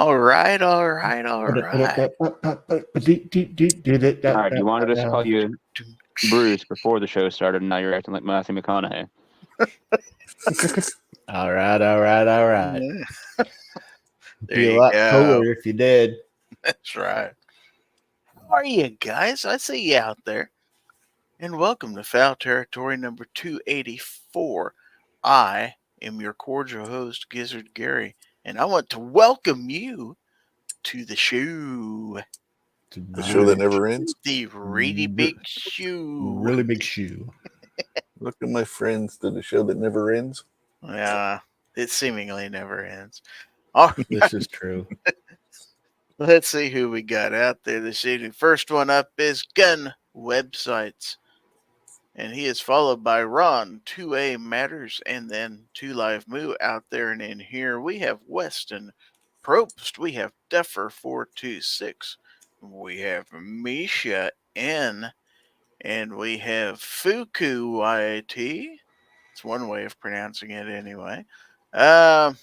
All right, all right, all right. All right, you wanted us to call you Bruce before the show started, and now you're acting like Matthew McConaughey. All right. There Be a you lot go. cooler if you did. That's right. How are you guys? I see you out there. And welcome to Fowl Territory number 284. I am your cordial host, Gizzard Gary, and I want to welcome you to the show. The show that never ends. The really big shoe. Really big shoe. Look at my friends to the show that never ends. Yeah, it seemingly never ends. All right, This is true. let's see who we got out there this evening. First one up is Gun Websites. And he is followed by Ron, 2A Matters, and then 2 Live Moo out there. And in here we have Weston Probst. We have Duffer 426. We have Misha N. And we have Fuku YT. It's one way of pronouncing it anyway. Let's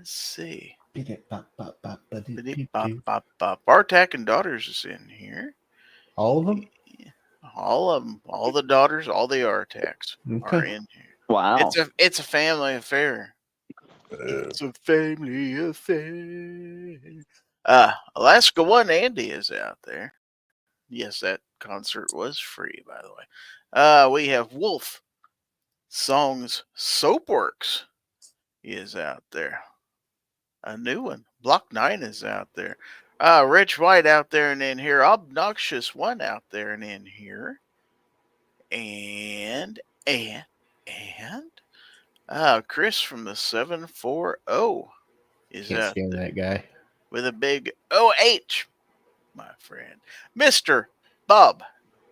see. Bartak and Daughters is in here. All of them? All of them, all the daughters, all the Artax are in here. Wow. It's a family affair. It's a family affair. Alaska One Andy is out there. Yes, that concert was free, by the way. We have Wolf Songs Soapworks is out there. A new one. Block 9 is out there. Rich White out there and in here. Obnoxious One out there and in here. And Chris from the 740 is Can't out stand there that guy. with a big OH, my friend. Mr. Bob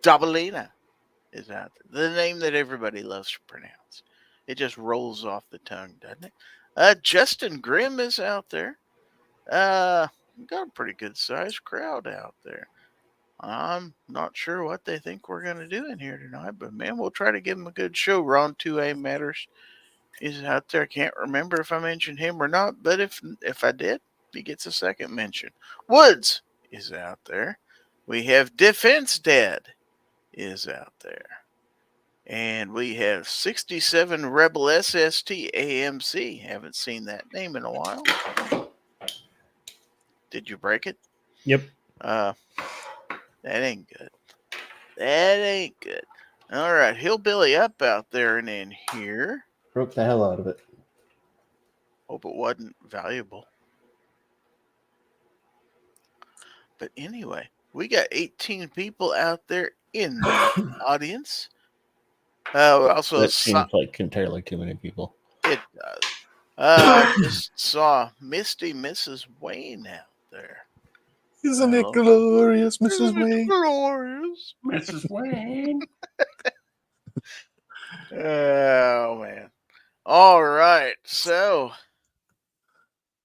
Dabalina is out there. The name that everybody loves to pronounce. It just rolls off the tongue, doesn't it? Justin Grimm is out there. Got a pretty good sized crowd out there. I'm not sure what they think we're going to do in here tonight, but man, we'll try to give them a good show. Ron 2A Matters is out there. I can't remember if I mentioned him or not, but if I did, he gets a second mention. Woods is out there. We have Defense Dad is out there. And we have 67 Rebel SST AMC. Haven't seen that name in a while. Did you break it? Yep. That ain't good. That ain't good. All right, Hillbilly Up out there and in here. Broke the hell out of it. Hope it wasn't valuable. But anyway, we got 18 people out there in the audience. Also, That seems like entirely too many people. It does. Just saw Misty Mrs. Wayne out there. Isn't it glorious, Mrs. Wayne? Glorious, Mrs. Wayne. Oh, man. All right. So,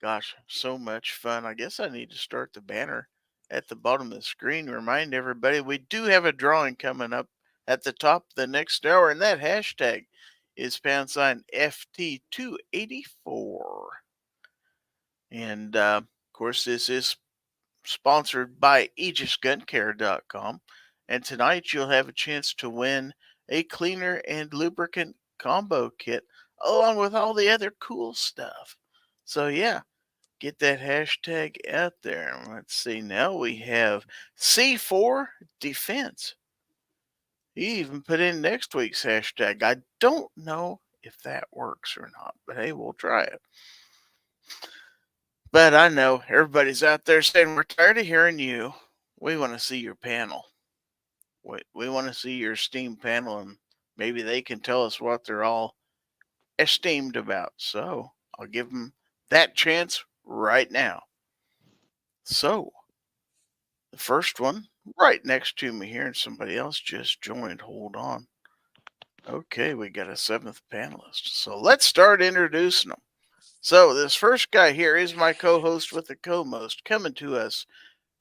gosh, so much fun. I guess I need to start the banner at the bottom of the screen. Remind everybody we do have a drawing coming up at the top of the next hour, and that hashtag is # FT284. And, of course, this is sponsored by AegisGunCare.com. And tonight you'll have a chance to win a cleaner and lubricant combo kit along with all the other cool stuff. So, yeah, get that hashtag out there. Let's see. Now we have C4 Defense. He even put in next week's hashtag. I don't know if that works or not, but hey, we'll try it. But I know everybody's out there saying, we're tired of hearing you. We want to see your panel. We want to see your Steam panel, and maybe they can tell us what they're all esteemed about. So I'll give them that chance right now. So the first one right next to me here, and somebody else just joined. Hold on. Okay, we got a 7th panelist. So let's start introducing them. So this first guy here is my co-host with the co-most, coming to us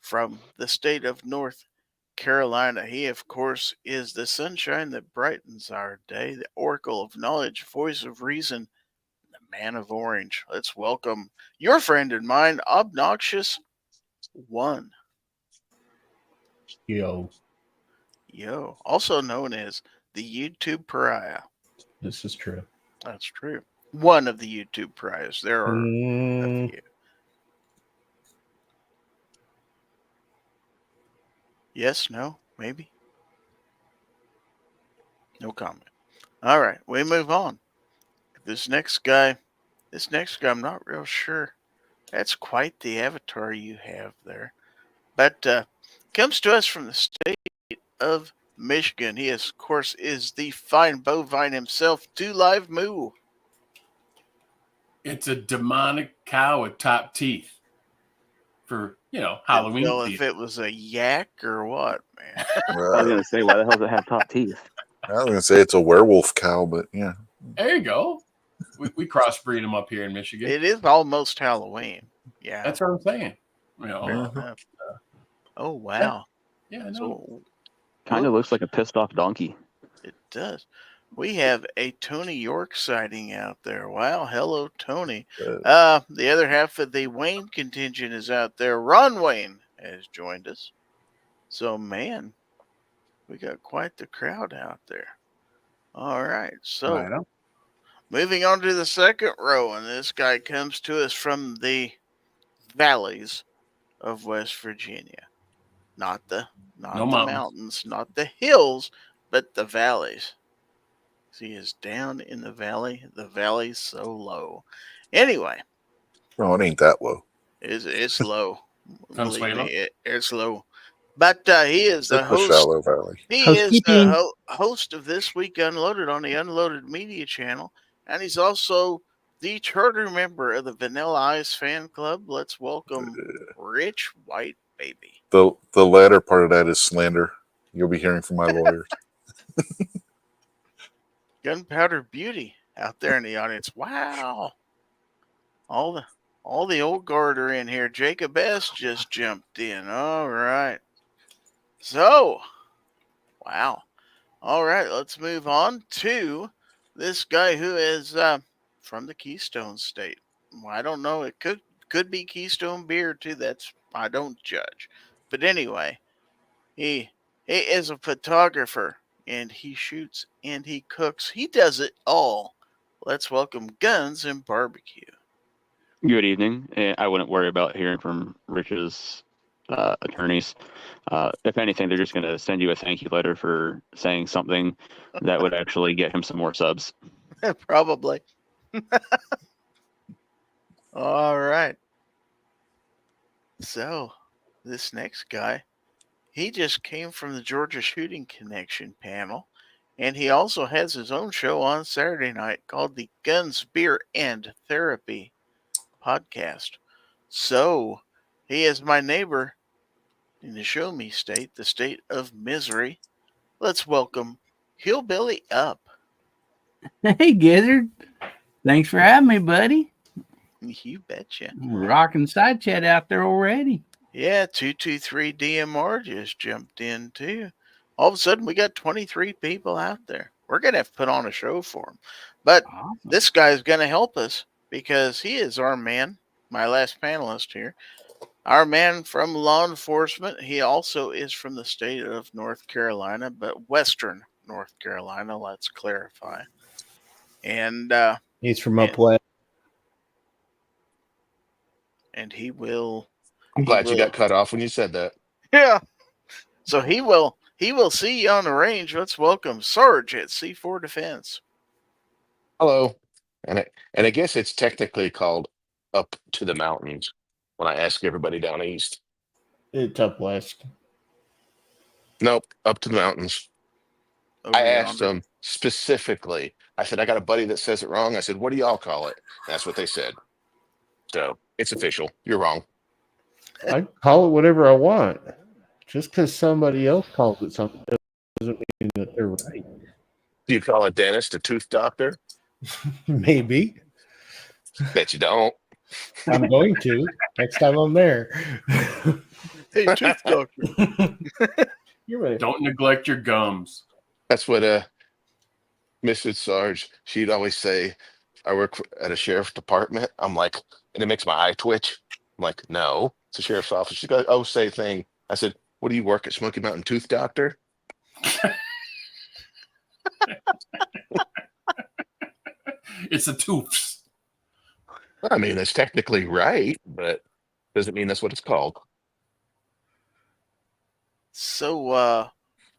from the state of North Carolina. He, of course, is the sunshine that brightens our day, the oracle of knowledge, voice of reason, the Man of Orange. Let's welcome your friend and mine, Obnoxious One. Yo, Also known as the YouTube Pariah. this is true. That's true. One of the YouTube pariahs. There are a few. Yes, no, maybe. No comment. All right, we move on. This next guy, I'm not real sure. That's quite the avatar you have there. But comes to us from the state of Michigan. He, of course, is the fine bovine himself, 2 Live Moo. It's a demonic cow with top teeth for, Halloween Well, if season. it was a yak or what, man. I was going to say, why the hell does it have top teeth? I was gonna say it's a werewolf cow, but yeah. There you go. We crossbreed them up here in Michigan. It is almost Halloween. Yeah. That's what I'm saying. Fair enough. Oh, wow. Yeah, I know. So Kind of looks like a pissed off donkey. it does. We have a Tony York sighting out there. Wow. Hello, Tony. The other half of the Wayne contingent is out there. Ron Wayne has joined us. So, man, we got quite the crowd out there. All right. So, I know. moving on to the second row, and this guy comes to us from the valleys of West Virginia. Not the mountains, not the hills, but the valleys. He is down in the valley. The valley's so low. Anyway. No, it ain't that low. It's low. Believe Consuelo? me, it's low. But he is the It's a host. shallow valley. He is the Housekeeping. host of This Week Unloaded on the Unloaded Media channel. And he's also the charter member of the Vanilla Ice fan club. Let's welcome Rich White Baby. The latter part of that is slander. You'll be hearing from my lawyers. Gunpowder Beauty out there in the audience. Wow. All the old guard are in here. Jacob S. just jumped in. All right. So, wow. All right, let's move on to this guy who is from the Keystone State. Well, I don't know. It could be Keystone beer too. I don't judge. But anyway, he is a photographer, and he shoots and he cooks. He does it all. Let's welcome Guns and Barbecue. Good evening. I wouldn't worry about hearing from Rich's attorneys. If anything, they're just going to send you a thank you letter for saying something that would actually get him some more subs. Probably. All right. So, this next guy, he just came from the Georgia Shooting Connection panel, and he also has his own show on Saturday night called the Guns, Beer, and Therapy podcast. So, he is my neighbor in the Show Me State, the state of misery. Let's welcome Hillbilly Up. Hey, Gizzard. Thanks for having me, buddy. You betcha. Rocking side chat out there already. Yeah, 223 DMR just jumped in too. All of a sudden, we got 23 people out there. We're going to have to put on a show for them. But Awesome. this guy's going to help us because he is our man, my last panelist here. Our man from law enforcement. He also is from the state of North Carolina, but Western North Carolina, let's clarify. And He's from up west. and he will. I'm glad you got cut off when you said that. Yeah. So he will see you on the range. Let's welcome Sarge at C4 Defense. Hello. And I guess it's technically called Up to the Mountains when I ask everybody down east. It's up west. Nope, Up to the Mountains. Over I asked yonder. them specifically. I said, I got a buddy that says it wrong. I said, what do y'all call it? That's what they said. So it's official. You're wrong. I call it whatever I want. Just because somebody else calls it something doesn't mean that they're right. Do you call a dentist a tooth doctor? Maybe. Bet you don't. I'm going to next time I'm there. Hey, tooth doctor. You're right. Don't neglect your gums. That's what Mrs. Sarge, she'd always say, I work at a sheriff's department. I'm like, and it makes my eye twitch. I'm like, no, it's a sheriff's office. She goes, oh, say thing. I said, what do you work at Smoky Mountain Tooth Doctor? It's a tooths. I mean, that's technically right, but doesn't mean that's what it's called. So,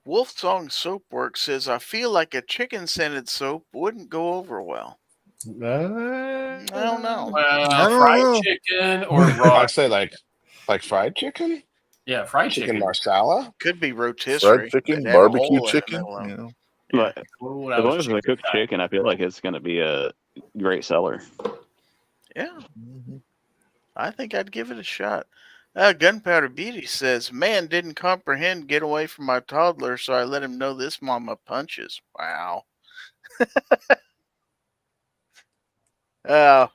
Wolfsong Soapworks says, I feel like a chicken-scented soap wouldn't go over well. I don't know. I don't Fried know. chicken or raw. I'd say like fried chicken, Yeah, fried chicken chicken. marsala. Could be rotisserie. Fried chicken, Could have a barbecue hole in the chicken. middle of it. You know. But Well, as long as it's a cooked chicken, I feel like it's going to be a great seller. Yeah, Mm-hmm. I think I'd give it a shot. Gunpowder Beauty says, man didn't comprehend get away from my toddler, so I let him know this mama punches. Wow.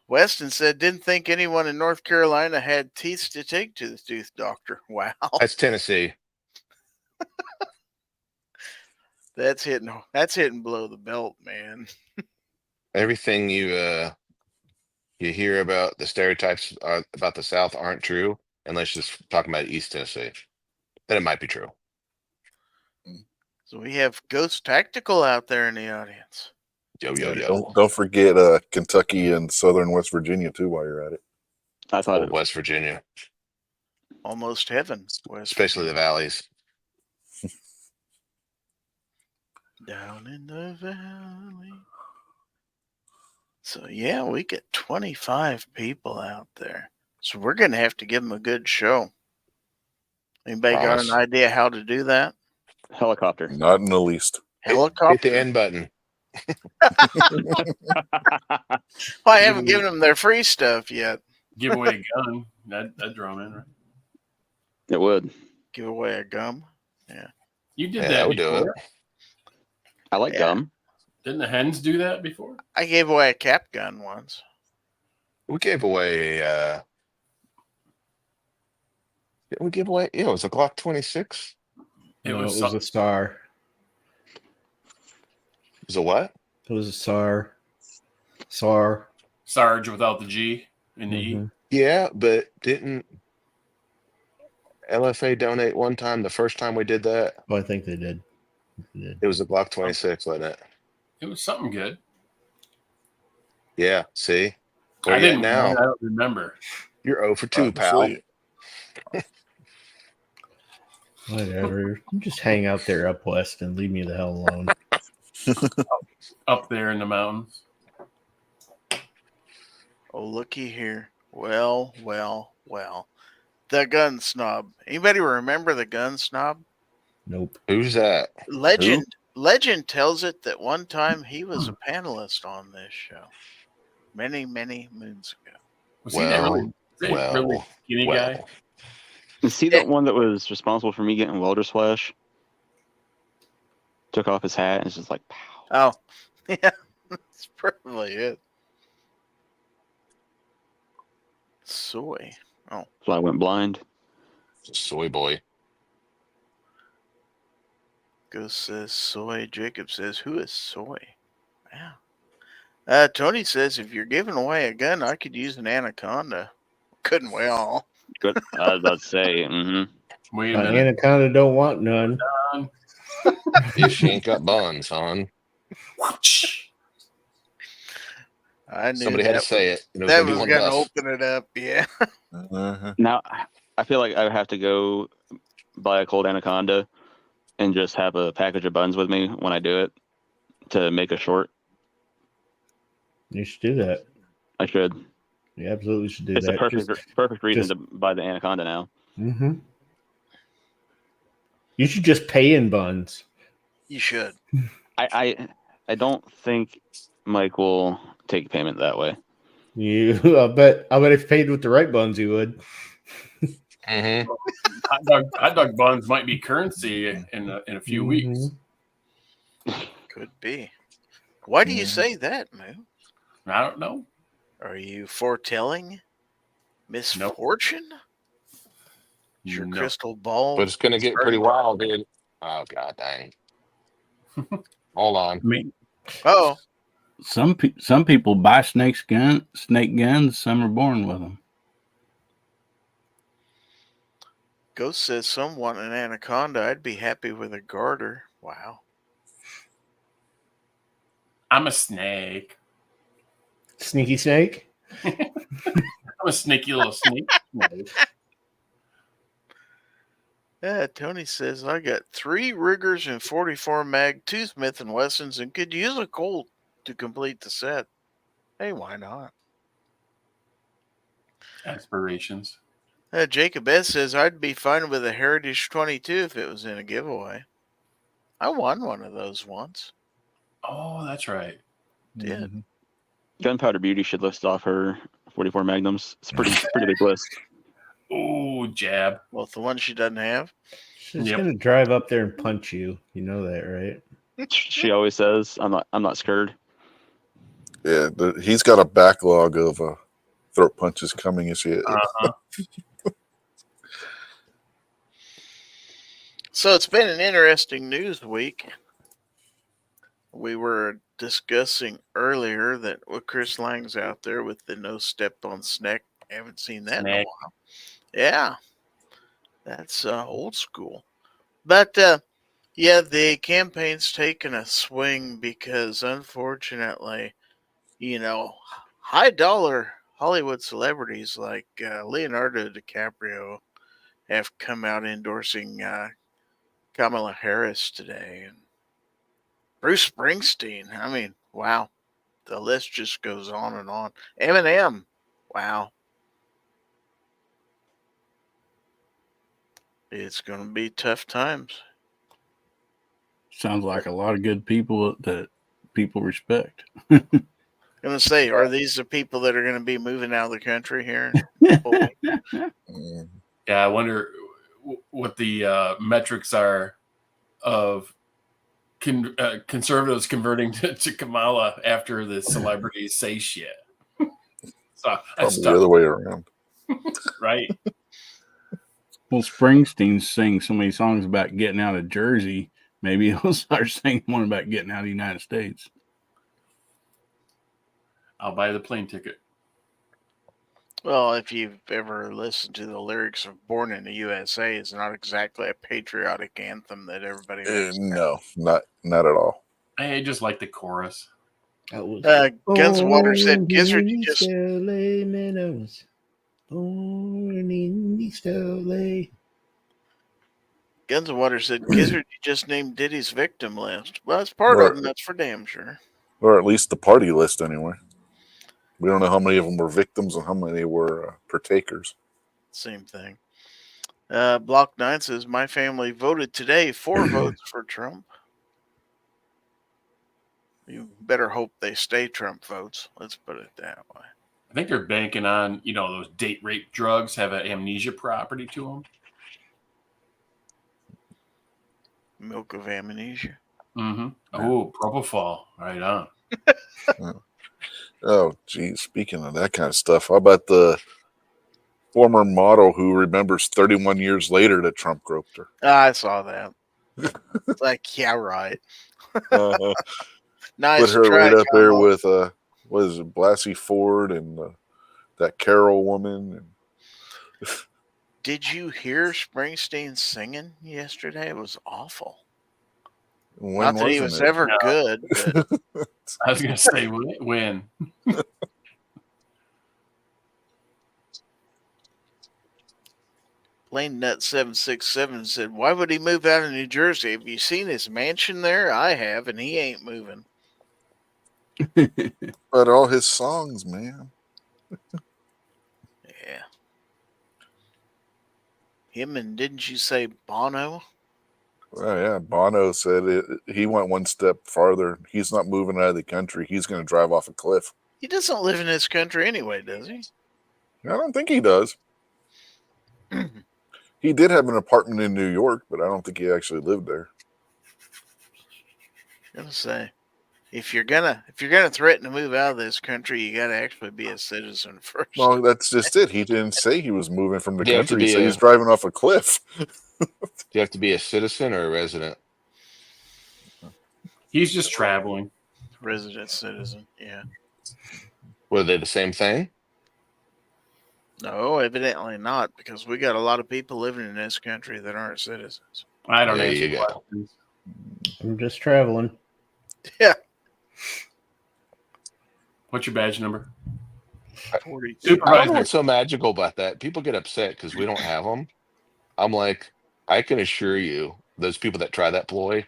Weston said, didn't think anyone in North Carolina had teeth to take to the tooth doctor. Wow. That's Tennessee. That's hitting below the belt, man. Everything you hear about the stereotypes about the South aren't true unless you're just talking about East Tennessee. Then it might be true. So we have Ghost Tactical out there in the audience. Yo. Don't forget Kentucky and southern West Virginia too while you're at it. I thought Or West Virginia, Almost heaven. West especially the valleys. Down in the valley. So yeah, we get 25 people out there. So we're gonna have to give them a good show. Anybody got Promise. an idea how to do that? helicopter. Not in the least. Hit Helicopter. the end button. Well, I haven't given them their free stuff yet. Give away a gun. That'd draw 'em in, right? It would. Give away a gum. You did Yeah, that that would do before. it. I like Yeah. gum. Didn't the hens do that before? I gave away a cap gun once. We gave away. Didn't we give away? Yeah, it was a Glock 26. It No, was it was a SAR. It was a what? It was a SAR. SAR. Sarge without the G and the E. Mhm. Yeah, but didn't LFA donate one time? The first time we did that, Oh, I think they did. They did. it was a Glock 26, wasn't it? It was something good. Yeah. See, where I you at didn't now? I don't remember. You're 0 for 2, pal. Honestly, Whatever. You just hang out there up west and leave me the hell alone. Up there in the mountains. Oh, looky here. Well. The gun snob. Anybody remember the gun snob? Nope. Who's that? Legend tells it that one time he was a panelist on this show. Many, many moons ago. Was he that really skinny guy? well. Is he that one that was responsible for me getting welder's flash? Took off his hat and it's just like, pow. Oh, yeah. That's probably it. Soy. Oh, So I went blind. Soy boy. Ghost says soy. Jacob says, who is soy? Wow. Tony says, if you're giving away a gun, I could use an anaconda. Couldn't we all? Good. I was about to say, Wait a An minute. anaconda don't want none. If she ain't got buns, son. I knew Somebody had to say it. And it was that gonna be was one going to of us. open it up. Yeah. uh-huh. Now, I feel like I would have to go buy a cold anaconda and just have a package of buns with me when I do it to make a short. You should do that. I should. You absolutely should do It's that. a perfect reason just- to buy the anaconda now. Mm-hmm. You should just pay in buns. You should. I don't think Mike will take payment that way. I bet if you paid with the right buns, you would. Mm-hmm. Hot dog buns might be currency in a few weeks. Could be. Why do you say that, Moo? I don't know. Are you foretelling misfortune? Is your No. crystal ball? But it's gonna get pretty wild, dude. Oh god dang. Hold on. I mean, Oh, Some people buy snake guns. Some are born with them. Ghost says some want an anaconda. I'd be happy with a garter. Wow. I'm a snake. Sneaky snake. I'm a sneaky little snake. Yeah, Tony says I got 3 Riggers and 44 mag, 2 Smith and Wessons, and could use a Colt to complete the set. Hey, why not? Aspirations. Jacob S says I'd be fine with a Heritage 22 if it was in a giveaway. I won one of those once. Oh, that's right. Did. Mhm. Gunpowder Beauty should list off her 44 Magnums. It's a pretty big list. Oh, jab. Well, the one she doesn't have. She's Yep. gonna drive up there and punch you. You know that, right? She always says, "I'm not scared." Yeah, he's got a backlog of throat punches coming as shit. So it's been an interesting news week. We were discussing earlier that Chris Lang's out there with the no step on snack. I haven't seen that in a Snack. while. Yeah, that's old school. But yeah, the campaign's taken a swing because unfortunately, high dollar Hollywood celebrities like Leonardo DiCaprio have come out endorsing Kamala Harris today, and Bruce Springsteen. I mean, wow, the list just goes on and on. Eminem, wow. It's going to be tough times. Sounds like a lot of good people that people respect. I'm going to say, are these the people that are going to be moving out of the country here? Mm. Yeah, I wonder what the metrics are of conservatives converting to Kamala after the celebrities say shit. So Probably the other way around. right? Well, Springsteen sings so many songs about getting out of Jersey. Maybe he'll start singing one about getting out of the United States. I'll buy the plane ticket. Well, if you've ever listened to the lyrics of Born in the USA, it's not exactly a patriotic anthem that everybody knows. No, not at all. I just like the chorus. Guns of Water said, Gizzard, you just... LA Minnows. Born in East LA. Guns of Water said, Gizzard, you just named Diddy's victim list. Well, that's part of them. That's for damn sure. Or at least the party list, anyway. We don't know how many of them were victims and how many were partakers. Same thing. Block 9 says, my family voted today 4 votes for Trump. You better hope they stay Trump votes. Let's put it that way. I think they're banking on, those date rape drugs have an amnesia property to them. Milk of amnesia. Mm-hmm. Oh, propofol. Right on. Oh, geez. Speaking of that kind of stuff, how about the former model who remembers 31 years later that Trump groped her? I saw that. It's like, yeah, right. Nice. Put her try, right up there Kamala. with, what is it, Blasey Ford and that Carol woman. And Did you hear Springsteen singing yesterday? It was awful. Not that he was ever good. But I was going to say when. Plain Nut 767 said, why would he move out of New Jersey? Have you seen his mansion there? I have, and he ain't moving. But all his songs, man. Yeah. Him and didn't you say Bono? Well, yeah, Bono said he went one step farther. He's not moving out of the country. He's going to drive off a cliff. He doesn't live in this country anyway, does he? I don't think he does. He did have an apartment in New York, but I don't think he actually lived there. I'm gonna say, if you're gonna threaten to move out of this country, you gotta actually be a citizen first. Well, that's just it. He didn't say he was moving from the You have to country. He be said a- he's driving off a cliff. Do you have to be a citizen or a resident? He's just traveling. Resident citizen. Yeah. Were they the same thing? No, evidently not, because we got a lot of people living in this country that aren't citizens. I don't There answer you go. questions. I'm just traveling. Yeah. What's your badge number? 42. I don't know Supervisor. what's so magical about that. People get upset because we don't have them. I'm like, I can assure you, those people that try that ploy,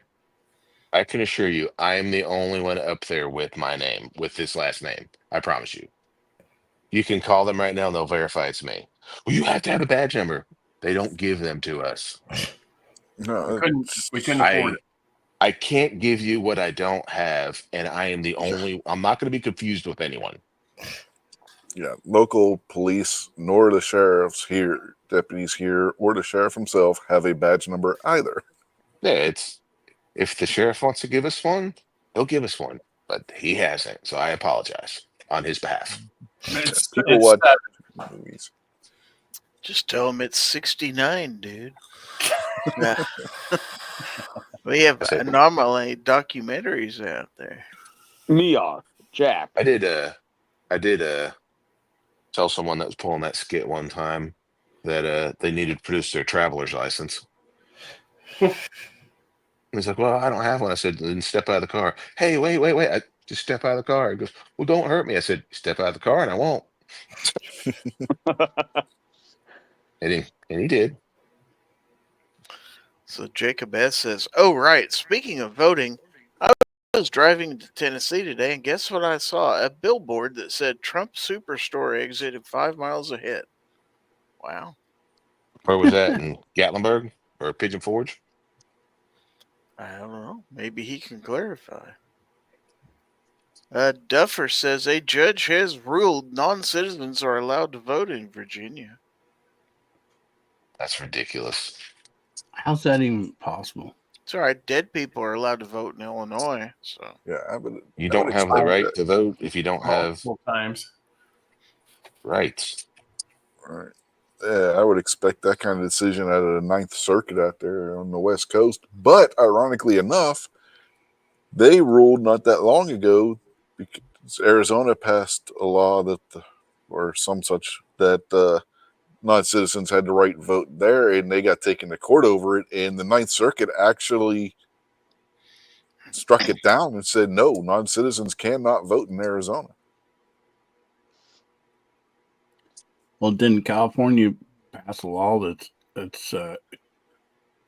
I can assure you, I am the only one up there with my name, with this last name. I promise you. You can call them right now and they'll verify it's me. Well, you have to have a badge number. They don't give them to us. No, We couldn't afford it. I can't give you what I don't have, and I am the only. I'm not going to be confused with anyone. yeah, local police nor the sheriffs here, deputies here, or the sheriff himself have a badge number either. Yeah, it's if the sheriff wants to give us one, he'll give us one, but he hasn't. So I apologize on his behalf. It's, People it's, watch uh, movies. Just tell them it's 69, dude. Yeah. We have I said- anomaly documentaries out there. Mia, Jack. I did tell someone that was pulling that skit one time that they needed to produce their traveler's license. He's like, well, I don't have one. I said, then step out of the car. Hey, wait. I just step out of the car. He goes, well, don't hurt me. I said, step out of the car and I won't. And he did. So Jacob S. says, oh, right. Speaking of voting, I was driving to Tennessee today, and guess what I saw? A billboard that said Trump Superstore exited 5 miles ahead. Wow. Where was that? In Gatlinburg or Pigeon Forge? I don't know. Maybe he can clarify. Duffer says a judge has ruled non-citizens are allowed to vote in Virginia. That's ridiculous. How's that even possible? It's all right. Dead people are allowed to vote in Illinois. So Yeah, I would. You I don't would have the expect right that. to vote if you don't have multiple times. rights. Right. Yeah, I would expect that kind of decision out of the Ninth Circuit out there on the West Coast. But ironically enough, they ruled not that long ago because Arizona passed a law that, or some such, that non-citizens had the right to vote there, and they got taken to court over it. And the Ninth Circuit actually struck it down and said, no, non-citizens cannot vote in Arizona. Well, didn't California pass a law that's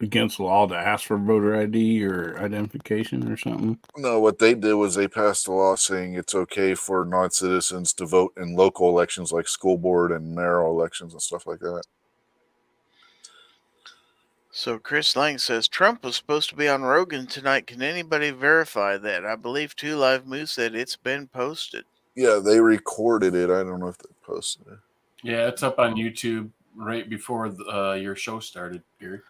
against the law to ask for voter ID or identification or something? No, what they did was they passed a law saying it's okay for non-citizens to vote in local elections like school board and mayoral elections and stuff like that. So Chris Lang says Trump was supposed to be on Rogan tonight. Can anybody verify that? I believe 2 Live Moose said it's been posted. Yeah, they recorded it. I don't know if they posted it. Yeah, it's up on YouTube right before your show started, Gary.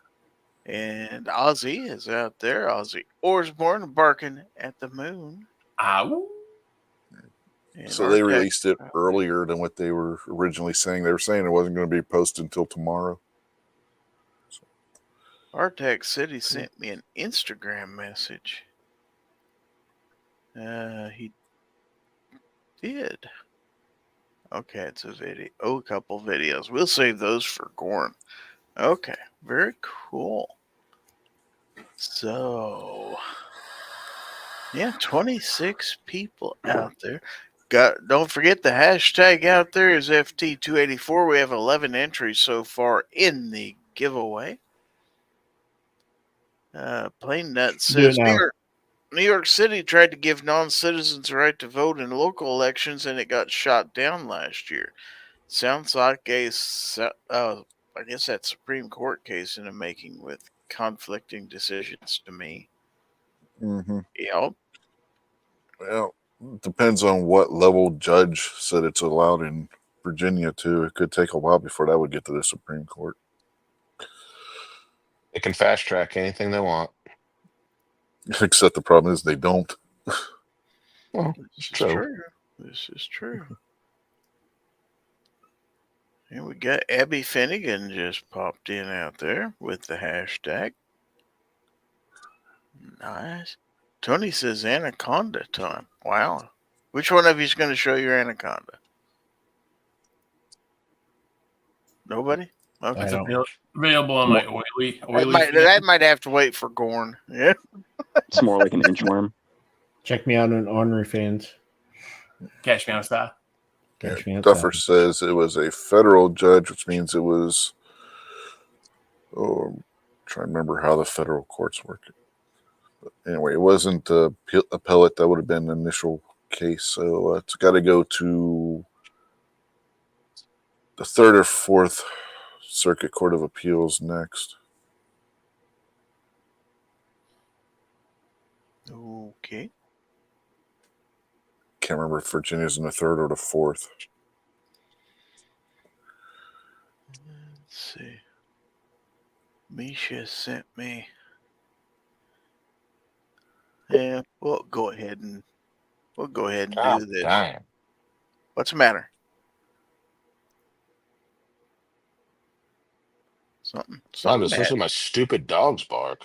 And Ozzy is out there. Ozzy Osbourne barking at the moon. Ow. And So they Artek- released it earlier than what they were originally saying. They were saying it wasn't going to be posted until tomorrow. Artek said he sent me an Instagram message. He did. Okay, it's a video. Oh, a couple videos. We'll save those for Gorn. Okay, very cool. So, yeah, 26 people out there. Don't forget the hashtag out there is FT284. We have 11 entries so far in the giveaway. Plain Nut says New York City tried to give non-citizens the right to vote in local elections, and it got shot down last year. Sounds like I guess that Supreme Court case in the making with conflicting decisions to me. Mm-hmm. Yep. Well, it depends on what level judge said it's allowed in Virginia, too. It could take a while before that would get to the Supreme Court. They can fast track anything they want. Except the problem is they don't. Well, This is true. true. This is true. And we got Abby Finnegan just popped in out there with the hashtag. Nice. Tony says anaconda time. Wow. Which one of you is going to show your anaconda? Nobody? Okay. I don't. Available on my oily That might have to wait for Gorn. Yeah. It's more like an inchworm. Check me out on OnlyFans. Cash me out style. Catch me Duffer outside. says it was a federal judge, which means it was. Oh, I'm trying to remember how the federal courts work. But anyway, it wasn't a appellate. That would have been the initial case. So it's got to go to the Third or Fourth Circuit Court of Appeals next. Okay. Can't remember if Virginia's in the third or the fourth. Let's see. Misha sent me. Yeah, we'll go ahead and God do this. damn. What's the matter? Something. I'm just listening to my stupid dogs bark.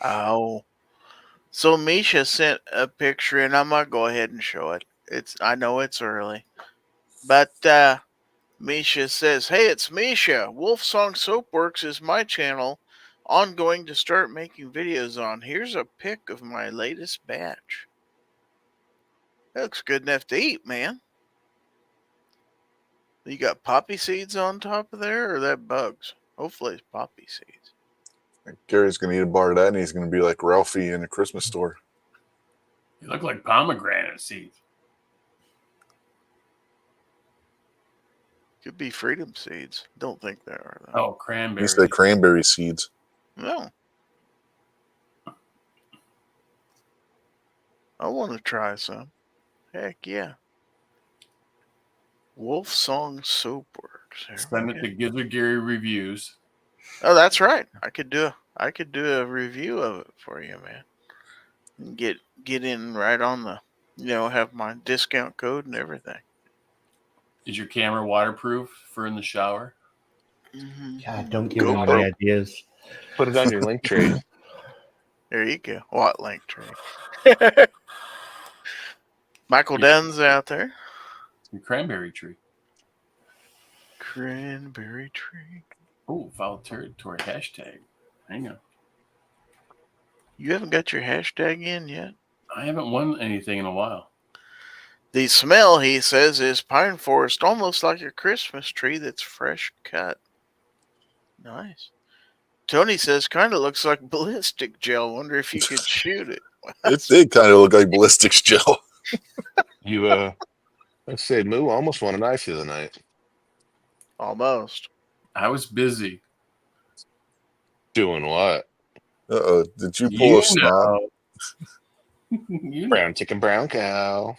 Oh. So Misha sent a picture, and I'm gonna go ahead and show it. I know it's early, but Misha says, "Hey, it's Misha. Wolfsong Soapworks is my channel. I'm going to start making videos on. Here's a pic of my latest batch. That looks good enough to eat, man. You got poppy seeds on top of there, or that bugs? Hopefully, it's poppy seeds. Gary's going to eat a bar of that, and he's going to be like Ralphie in a Christmas store. You look like pomegranate seeds. Could be freedom seeds. Don't think they are, though. Oh, He cranberry. said cranberry seeds. No. I want to try some. Heck yeah. Wolfsong Soapworks. There Send we it go. to Gizzard Gary Reviews. Oh, that's right. I could do a review of it for you, man. And get in right on the, have my discount code and everything. Is your camera waterproof for in the shower? Mm-hmm. God, don't give him GoPro. any ideas. Put it on your link tree. There you go. What link tree? Michael Dunn's out there. Your cranberry tree. Cranberry tree. Oh, Fowl Territory hashtag. Hang on. You haven't got your hashtag in yet? I haven't won anything in a while. The smell, he says, is pine forest, almost like a Christmas tree that's fresh cut. Nice. Tony says, kind of looks like ballistic gel. Wonder if you could shoot it. It did kind of look like ballistics gel. You, let's say, Moo almost won a knife the other night. Almost. I was busy. Doing what? Uh-oh. Did you pull a snob? You know. Brown chicken, brown cow.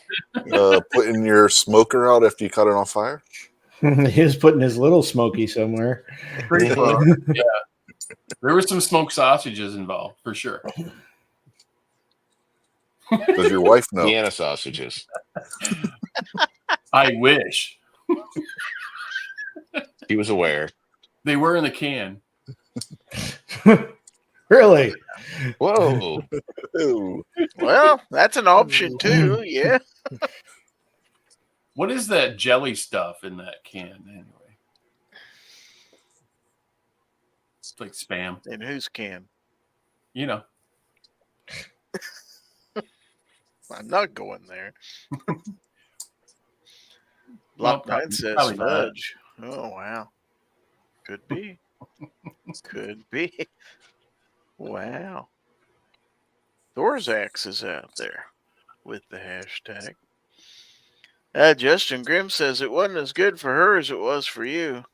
Putting your smoker out after you cut it on fire? He was putting his little smoky somewhere. Pretty close. Yeah. There were some smoked sausages involved, for sure. Does your wife know? Vienna sausages. I wish. He was aware. They were in the can. Really? Whoa. Ooh. Well, that's an option too, yeah. What is that jelly stuff in that can anyway? It's like spam. And whose can? You know. I'm not going there. Well, Block 9 says probably not. fudge. Oh, wow. Could be. Could be. Wow. Thorzax is out there with the hashtag. Justin Grimm says it wasn't as good for her as it was for you.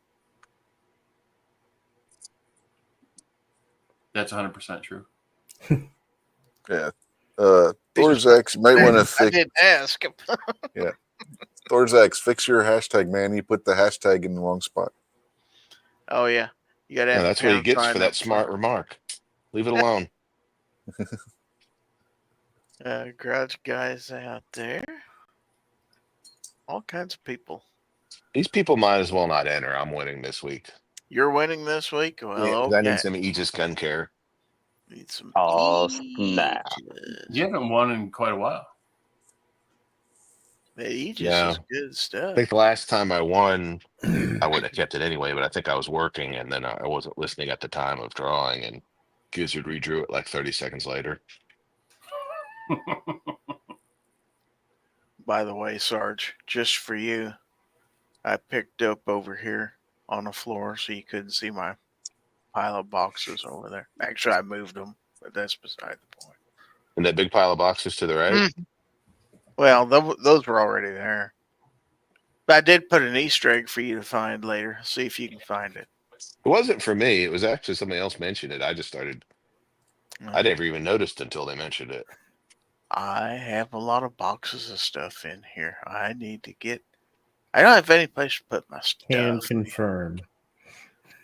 That's 100% true. Yeah. Thorzax, you might want to I fix. didn't ask. Thorzax, fix your hashtag, man. You put the hashtag in the wrong spot. Oh, yeah. You got to have No, that's what he pound gets sign for that up smart front. remark. Leave it alone. Garage guys out there. All kinds of people. These people might as well not enter. I'm winning this week. You're winning this week? Well, Yeah, 'cause okay. I need some Aegis gun care. Need some Oh, snap. Aegis. You haven't won in quite a while. The Aegis Yeah. is good I stuff. think the last time I won, I would have kept it anyway, but I think I was working and then I wasn't listening at the time of drawing, and Gizzard redrew it like 30 seconds later. By the way, Sarge, just for you, I picked up over here on the floor so you couldn't see my pile of boxes over there. Actually, I moved them, but that's beside the point. And that big pile of boxes to the right. Well, those were already there. But I did put an Easter egg for you to find later. See if you can find it. It wasn't for me. It was actually somebody else mentioned it. I just started. I never even noticed until they mentioned it. I have a lot of boxes of stuff in here. I need to get. I don't have any place to put my stuff. Can confirm.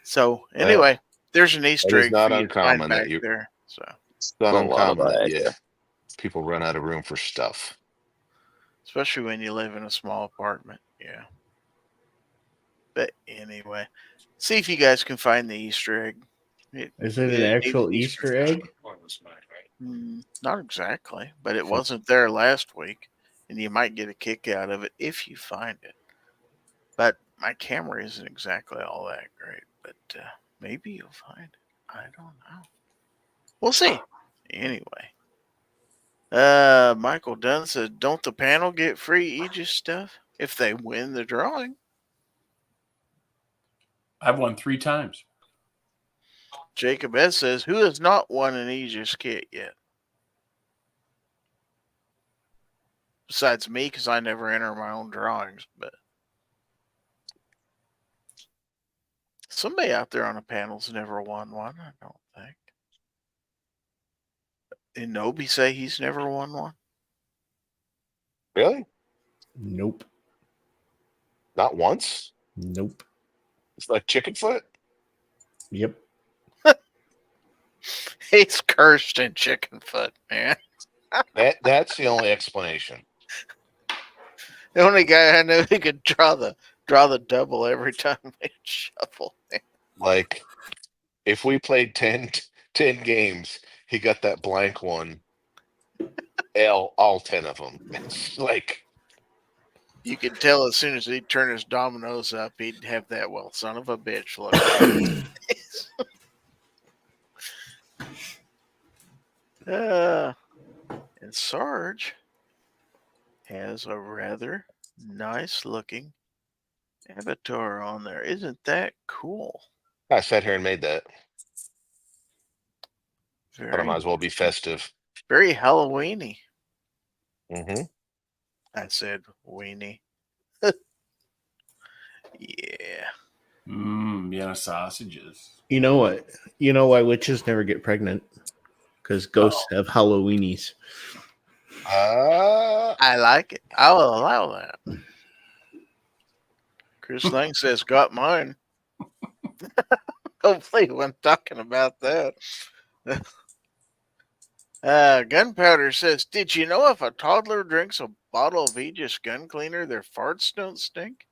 So anyway, there's an Easter is egg not for you to find uncommon back that you- there. So It's not A lot of uncommon that that. people run out of room for stuff. especially when you live in a small apartment, yeah. But anyway, see if you guys can find the Easter egg. Is it an actual Easter egg? Not exactly, but it wasn't there last week, and you might get a kick out of it if you find it. But my camera isn't exactly all that great, but maybe you'll find it. I don't know. We'll see. Anyway, Michael Dunn said, "Don't the panel get free Aegis stuff if they win the drawing?" I've won 3 times. Jacob S says, "Who has not won an Aegis kit yet? Besides me, because I never enter my own drawings, but somebody out there on the panel's never won one, I don't think. Did Nobi say he's never won one? Really? Nope. Not once? Nope. It's like chicken foot? Yep. He's cursed in chicken foot, man. That's the only explanation. The only guy I know who could draw the double every time they shuffle. Like, if we played 10 games, he got that blank one. All 10 of them. It's like, You could tell as soon as he'd turn his dominoes up, he'd have that, well, son of a bitch look. And Sarge has a rather nice looking avatar on there. Isn't that cool? I sat here and made that. But I Very, might as well be festive. very Halloweeny. Mm-hmm. I said weenie. Yeah. Vienna sausages. You know what? You know why witches never get pregnant? Because ghosts have Halloweenies. I like it. I will allow that. Chris Lang says, "Got mine." Hopefully, when talking about that. Gunpowder says, "Did you know if a toddler drinks a bottle of Aegis gun cleaner, their farts don't stink?"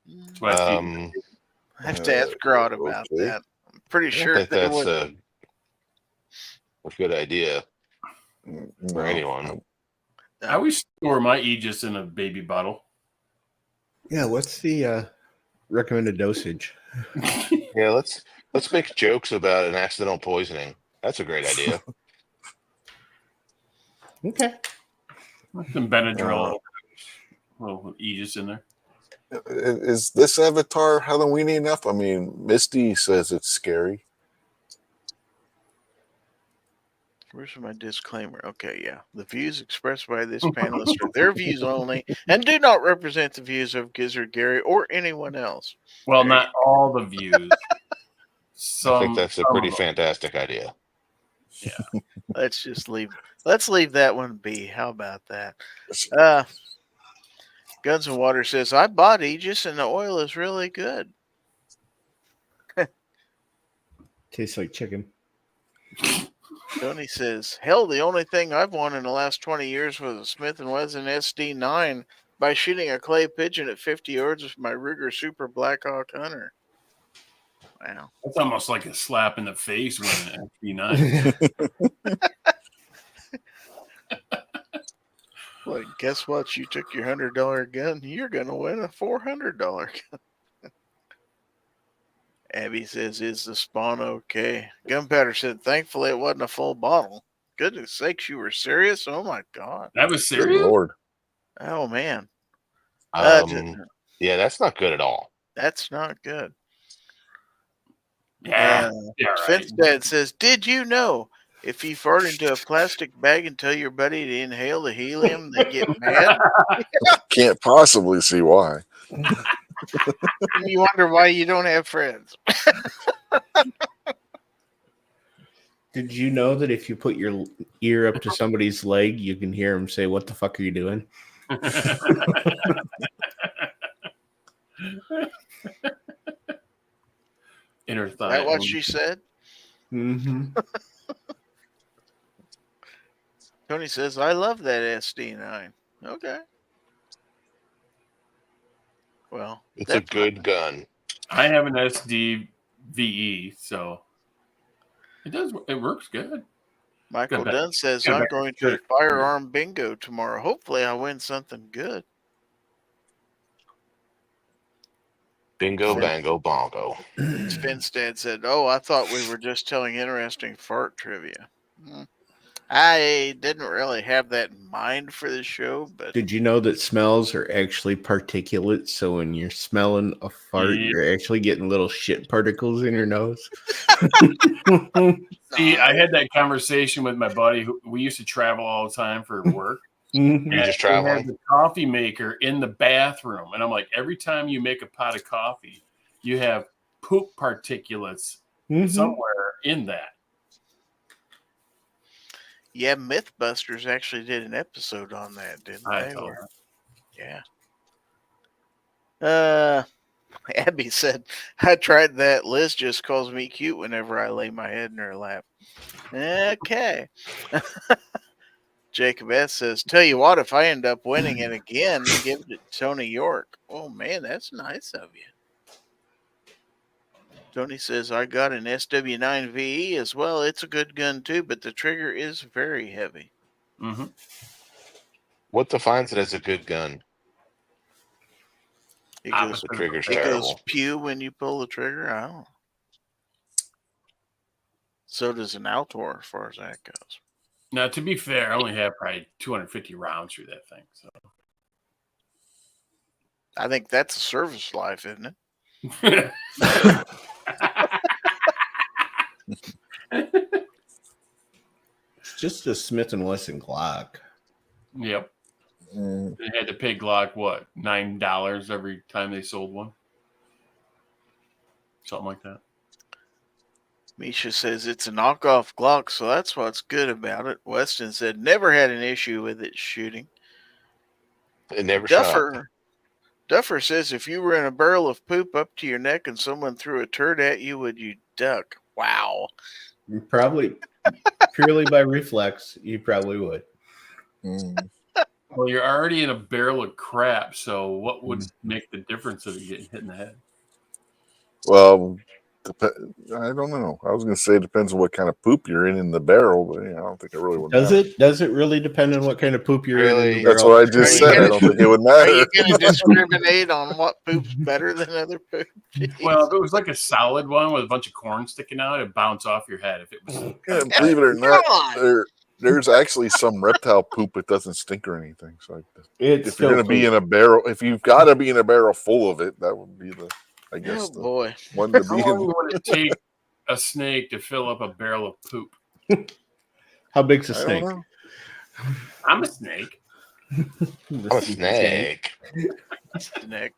That's what I feel. I have to ask Grodd about okay. that. I'm pretty I sure think they that's would. a good idea for anyone. I always store my Aegis in a baby bottle. Yeah, what's the recommended dosage? Yeah, let's make jokes about an accidental poisoning. That's a great idea. Okay. Some Benadryl, little Aegis in there. Is this avatar Halloweeny enough? I mean, Misty says it's scary. Where's my disclaimer? Okay, yeah. The views expressed by this panelist are their views only and do not represent the views of Gizzard Gary or anyone else. Well, not all the views. I think that's a pretty fantastic idea. Yeah. Let's leave that one be. How about that? Guns and Water says, "I bought Aegis and the oil is really good." Tastes like chicken. Tony says, "Hell, the only thing I've won in the last 20 years was a Smith & Wesson SD9 by shooting a clay pigeon at 50 yards with my Ruger Super Blackhawk Hunter." Wow. That's almost like a slap in the face with an FB9. Well, guess what? You took your $100 gun. You're going to win a $400 gun. Abby says, is the spawn okay? Gunpowder said, thankfully it wasn't a full bottle. Goodness sakes, you were serious? Oh, my God. That was Good serious? Lord. Oh, man. Yeah, that's not good at all. That's not good. Yeah. Yeah, right. Finstad says, did you know if you fart into a plastic bag and tell your buddy to inhale the helium, they get mad? Can't possibly see why. And you wonder why you don't have friends. Did you know that if you put your ear up to somebody's leg, you can hear them say, "What the fuck are you doing?" Inner Is thigh. that what she said? Mm-hmm. Tony says, I love that SD9. Okay. Well, It's a good gun. I have an SDVE, so it works good. Michael Good Dunn says, Good I'm back. going to firearm bingo tomorrow. Hopefully I win something good. Bingo, bango, bongo. Finstad said, oh, I thought we were just telling interesting fart trivia. I didn't really have that in mind for the show, but Did you know that smells are actually particulates? So when you're smelling a fart, you're actually getting little shit particles in your nose. See, I had that conversation with my buddy. We used to travel all the time for work. Mm-hmm. You just They had traveling? the coffee maker in the bathroom. And I'm like, every time you make a pot of coffee, you have poop particulates somewhere in that. yeah, Mythbusters actually did an episode on that, didn't I they? told her. Yeah. Abby said, I tried that. Liz just calls me cute whenever I lay my head in her lap. Okay. Jacob S. says, tell you what, if I end up winning it again, give it to Tony York. Oh, man, that's nice of you. Tony says, I got an SW9VE as well. It's a good gun, too, but the trigger is very heavy. Mm-hmm. What defines it as a good gun? It goes, The trigger's it goes terrible. pew when you pull the trigger. I don't know. So does an Altor as far as that goes. Now, to be fair, I only have probably 250 rounds through that thing. So I think that's a service life, isn't it? It's just a Smith & Wesson Glock. Yep. They had to pay Glock, what, $9 every time they sold one? Something like that. Misha says it's a knockoff Glock, so that's what's good about it. Weston said never had an issue with it shooting. It never shot. Duffer says if you were in a barrel of poop up to your neck and someone threw a turd at you, would you duck? Wow. Probably purely by reflex, you probably would. Well, you're already in a barrel of crap, so what would make the difference of you getting hit in the head? Well, I don't know. I was going to say it depends on what kind of poop you're in the barrel, but I don't think it really would matter. Does it really depend on what kind of poop you're Really? in? That's what I just said. I don't think it would Are matter. you going to discriminate on what poop's better than other poop? Jeez. Well, if it was like a solid one with a bunch of corn sticking out, it'd bounce off your head. If it was, Yeah, believe it or not, there's actually some reptile poop that doesn't stink or anything. So if you're going to be in a barrel, if you've got to be in a barrel full of it, that would be the, I guess, Oh, boy. one to how be long in. would it take a snake to fill up a barrel of poop? How big's a I snake? don't know. I'm a snake. I'm a snake. Snake.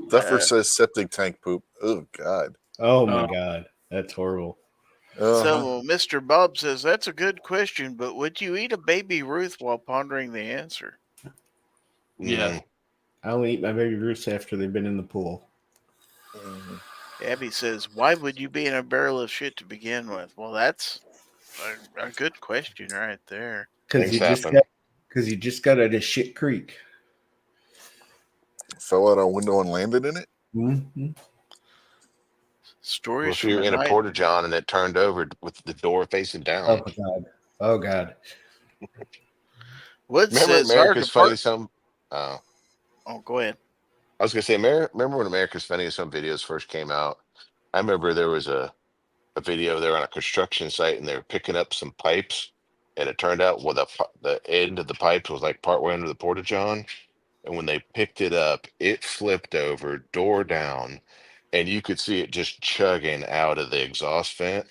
Duffer says septic tank poop. Oh, God. Oh my God, that's horrible. So Mr. Bob says, that's a good question, but would you eat a baby Ruth while pondering the answer? Yeah. I only eat my baby Ruths after they've been in the pool. Abby says, why would you be in a barrel of shit to begin with? Well, that's a good question right there. Because you just got out of shit creek. Fell out a window and landed in it? Mm-hmm. Stories Well, if from you're the in a night. porta john and it turned over with the door facing down. Oh God. Oh God. Wood Remember says hard America's to part. Funniest Home? Oh, Oh, go ahead. I was gonna say, remember when America's Funniest Home videos first came out? I remember there was a video there on a construction site, and they were picking up some pipes, and it turned out the end of the pipes was like partway under the porta john, and when they picked it up, it flipped over, door down, and you could see it just chugging out of the exhaust vent.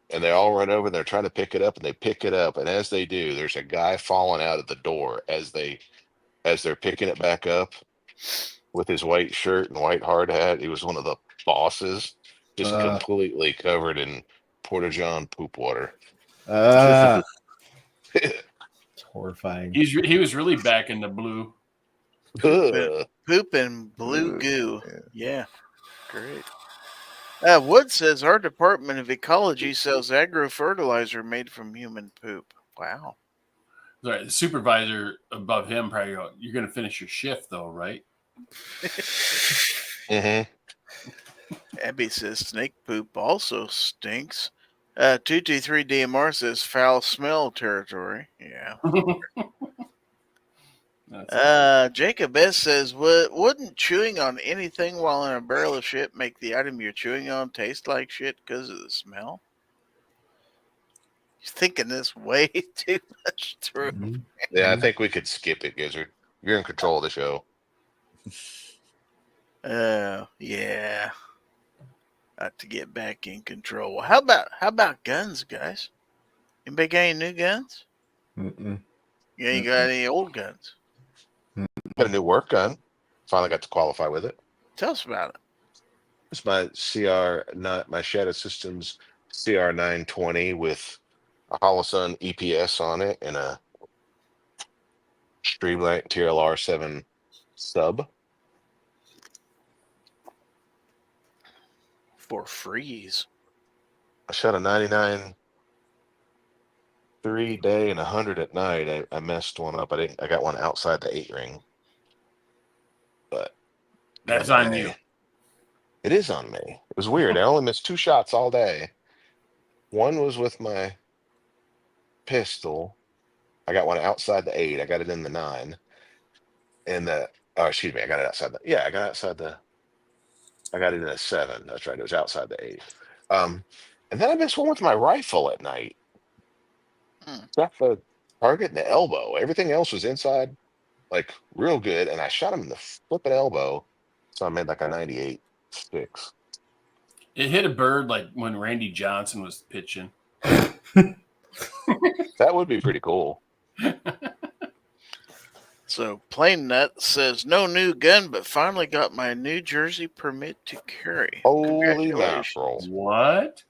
And they all run over and they're trying to pick it up, and they pick it up, and as they do, there's a guy falling out of the door as they're picking it back up with his white shirt and white hard hat. He was one of the bosses, just completely covered in porta john poop water. It's horrifying. He was really back in the blue. Poop and blue Ugh, goo. yeah. Yeah, great. Wood says our Department of Ecology sells agro-fertilizer made from human poop. Wow. Sorry, the supervisor above him probably go, "You're going to finish your shift, though, right?" hmm Abby says snake poop also stinks. 223 DMR says foul smell territory. Yeah. Jacob S says, wouldn't chewing on anything while in a barrel of shit make the item you're chewing on taste like shit because of the smell? You're thinking this way too much through. Yeah, I think we could skip it, Gizzard. You're in control of the show. Yeah. Got to get back in control. How about guns, guys? Anybody got any new guns? Mm-mm. You ain't got any old guns? Got a new work gun. Finally got to qualify with it. Tell us about it. It's my my Shadow Systems CR920 with a Holosun EPS on it and a Streamlight TLR7 sub. For freeze. I shot a 99 3-day and 100 at night. I messed one up. I got one outside the 8 ring. But That's on you. It is on me. It was weird. I only missed 2 shots all day. One was with my pistol. I got one outside the 8. I got it in the 9. And I got it outside I got it in a 7. That's right. It was outside the 8. And then I missed one with my rifle at night. Got the target in the elbow. Everything else was inside, like real good. And I shot him in the flipping elbow. So I made like a 98 6. It hit a bird like when Randy Johnson was pitching. That would be pretty cool. So Plain Nut says no new gun, but finally got my New Jersey permit to carry. Holy Congratulations. mackerel. What?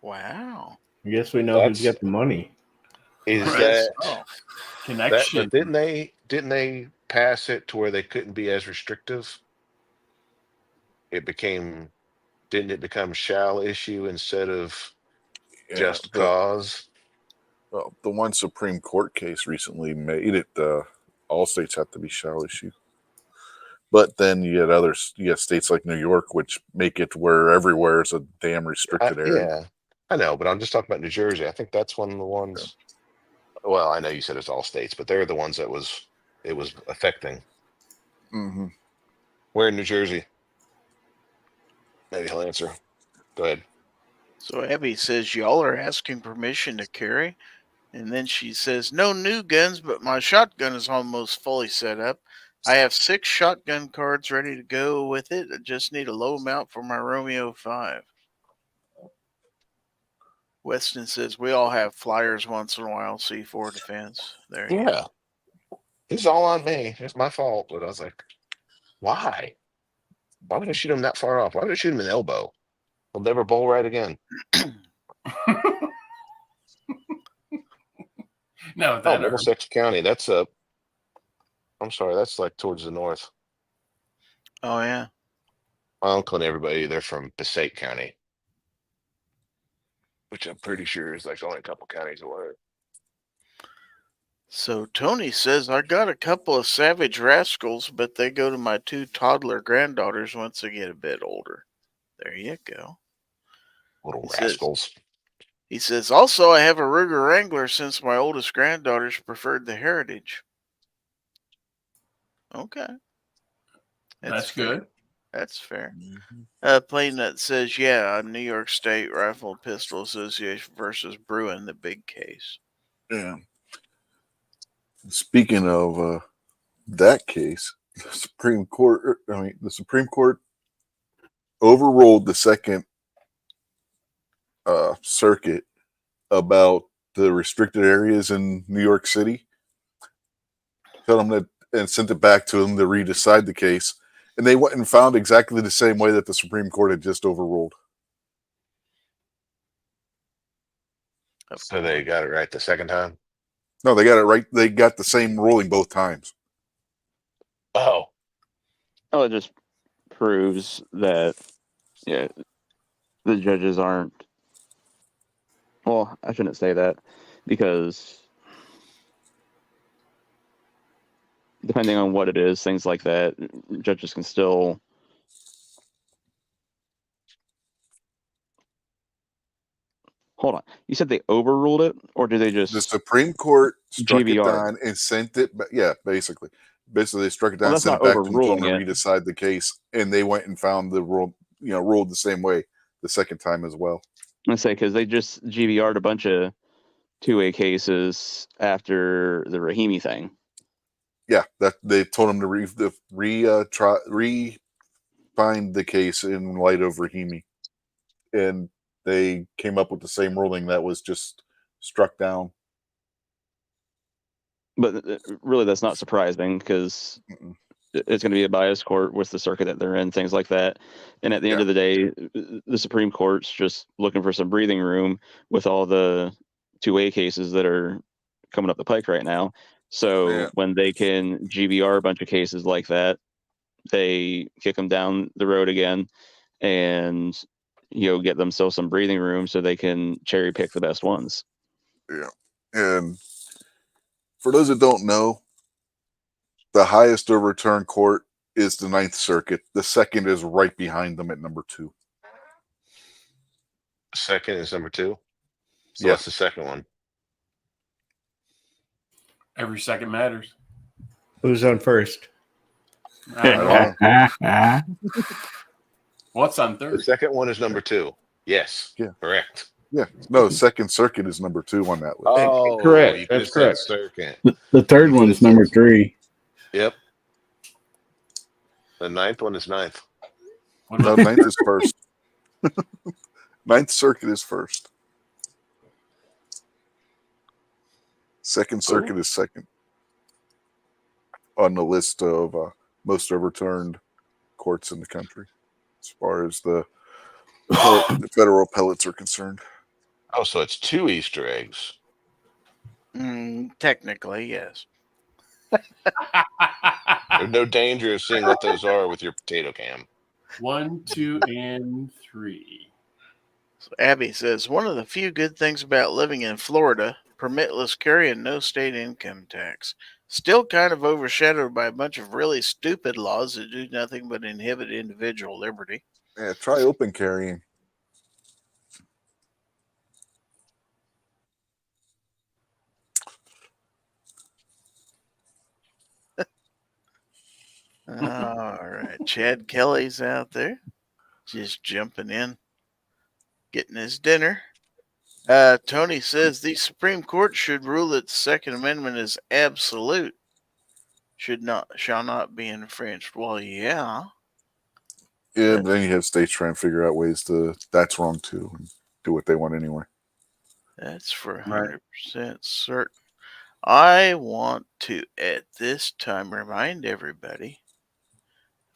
Wow. I guess we know who's got the money. Is Right. that Connection. but didn't they pass it to where they couldn't be as restrictive? Didn't it become shall issue instead of just cause? Well, the one Supreme Court case recently made it all states have to be shall issue. But then you get states like New York, which make it where everywhere is a damn restricted area. Yeah, I know, but I'm just talking about New Jersey. I think that's one of the ones. Well, I know you said it's all states, but they're the ones it was affecting. Mm-hmm. Where in New Jersey? Maybe he'll answer. Go ahead. So Abby says y'all are asking permission to carry. And then she says, no new guns, but my shotgun is almost fully set up. I have 6 shotgun cards ready to go with it. I just need a low mount for my Romeo 5. Weston says, we all have flyers once in a while, C4 defense. There you go. It's all on me. It's my fault. But I was like, why? Why would I shoot him that far off? Why would I shoot him in the elbow? He'll never bowl right again. No, that Middlesex County. That's I'm sorry, that's like towards the north. Oh, yeah. My uncle and everybody, they're from Passaic County, which I'm pretty sure is like only a couple counties away. So Tony says, I got a couple of savage rascals, but they go to my 2 toddler granddaughters once they get a bit older. There you go. Little He says, rascals. also, I have a Ruger Wrangler since my oldest granddaughters preferred the Heritage. Okay. That's fair. good. That's fair. Mm-hmm. Plain that says, New York State Rifle and Pistol Association versus Bruin, the big case. Yeah. Speaking of that case, the Supreme Court overruled the Second Circuit about the restricted areas in New York City. Told them that and sent it back to them to redecide the case, and they went and found exactly the same way that the Supreme Court had just overruled. So they got it right the second time? No, they got it right. They got the same ruling both times. Oh. Oh, it just proves that, the judges aren't. Well, I shouldn't say that, because depending on what it is, things like that, judges can still. Hold on. You said they overruled it, or do they just? The Supreme Court struck it GVR. down and sent it. Yeah, basically, they struck it down, Well, and that's sent not it back to them, told them to overruling it. redecide the case, and they went and found the rule. Ruled the same way the second time as well. I say because they just GVR'd a bunch of 2A cases after the Rahimi thing. Yeah, that they told them to find the case in light of Rahimi, and they came up with the same ruling that was just struck down. But really, that's not surprising, because it's going to be a biased court with the circuit that they're in, things like that. And at the end of the day, the Supreme Court's just looking for some breathing room with all the 2A cases that are coming up the pike right now. So when they can GVR a bunch of cases like that, they kick them down the road again and get themselves some breathing room so they can cherry pick the best ones. Yeah. And for those that don't know, the highest overturned court is the Ninth Circuit. The second is right behind them at number 2. Second is number 2? So Yeah. what's the second one? Every second matters. Who's on first? I don't know. Well, What's on The third? second one is number 2. Yes. Yeah. Correct. Yeah. No, Second Circuit is number 2 on that list. Oh, Correct. you could That's have said correct. circuit. the third You one could've is number said- 3. Yep. The ninth one is ninth. What No, about Ninth is first. Ninth Circuit is first. Second Circuit is second on the list of most overturned courts in the country, as far as the federal appellates are concerned. Oh, so it's 2 Easter eggs. Technically, yes. There's no danger of seeing what those are with your potato cam. 1, 2, and 3. So Abby says, one of the few good things about living in Florida, permitless carry and no state income tax. Still kind of overshadowed by a bunch of really stupid laws that do nothing but inhibit individual liberty. Yeah, try open carrying. All right. Chad Kelly's out there just jumping in, getting his dinner. Tony says the Supreme Court should rule that the Second Amendment is absolute, shall not be infringed. Well, yeah. Yeah, then you have states trying to figure out ways to that's wrong too and do what they want anyway. That's for 100% certain. I want to, at this time, remind everybody.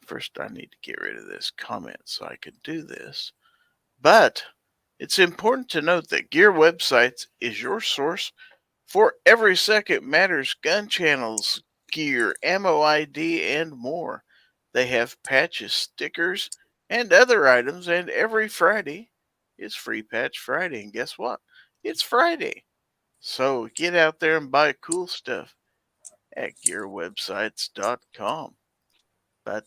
First, I need to get rid of this comment so I can do this. But it's important to note that Gear Websites is your source for every second matters gun channels, gear, ammo ID, and more. They have patches, stickers, and other items, and every Friday is Free Patch Friday. And guess what? It's Friday. So get out there and buy cool stuff at gearwebsites.com. But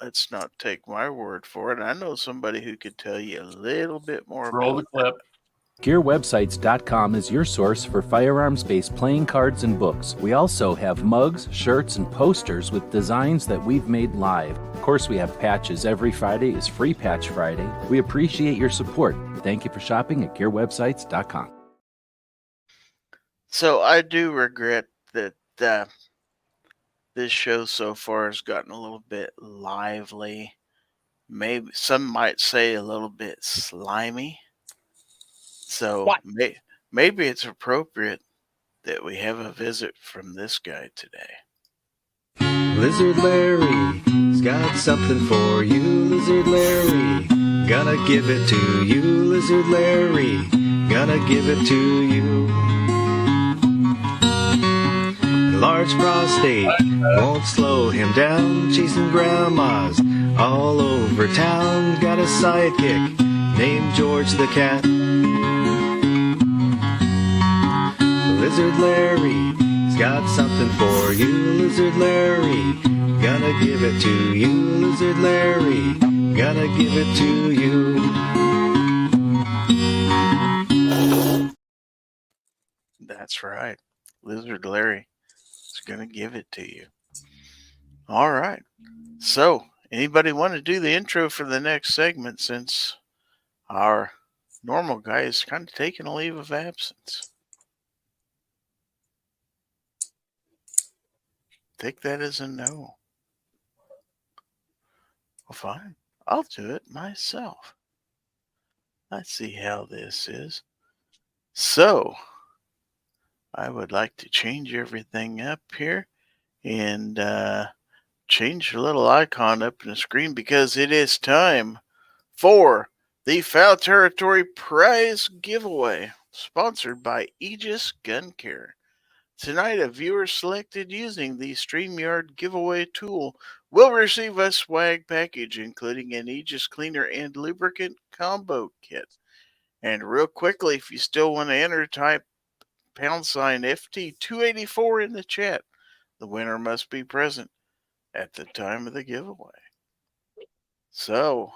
let's not take my word for it. I know somebody who could tell you a little bit more Roll the about clip. GearWebsites.com is your source for firearms-based playing cards and books. We also have mugs, shirts, and posters with designs that we've made live. Of course, we have patches. Every Friday is Free Patch Friday. We appreciate your support. Thank you for shopping at GearWebsites.com. So I do regret that this show so far has gotten a little bit lively. Maybe some might say a little bit slimy. So maybe it's appropriate that we have a visit from this guy today. Lizard Larry's got something for you, Lizard Larry. Gonna give it to you, Lizard Larry. Gonna give it to you. Large prostate won't slow him down, chasing grandmas all over town. Got a sidekick named George the Cat. Lizard Larry's got something for you, Lizard Larry. Gonna give it to you, Lizard Larry. Gonna give it to you. That's right. Lizard Larry is going to give it to you. All right. So, anybody want to do the intro for the next segment since our normal guy is kind of taking a leave of absence? Take that as a no. Well, fine. I'll do it myself. Let's see how this is. So, I would like to change everything up here and change the little icon up in the screen because it is time for the Fowl Territory prize giveaway sponsored by Aegis Gun Care. Tonight, a viewer selected using the StreamYard giveaway tool will receive a swag package including an Aegis cleaner and lubricant combo kit. And real quickly, if you still want to enter, type # FT284 in the chat. The winner must be present at the time of the giveaway. So,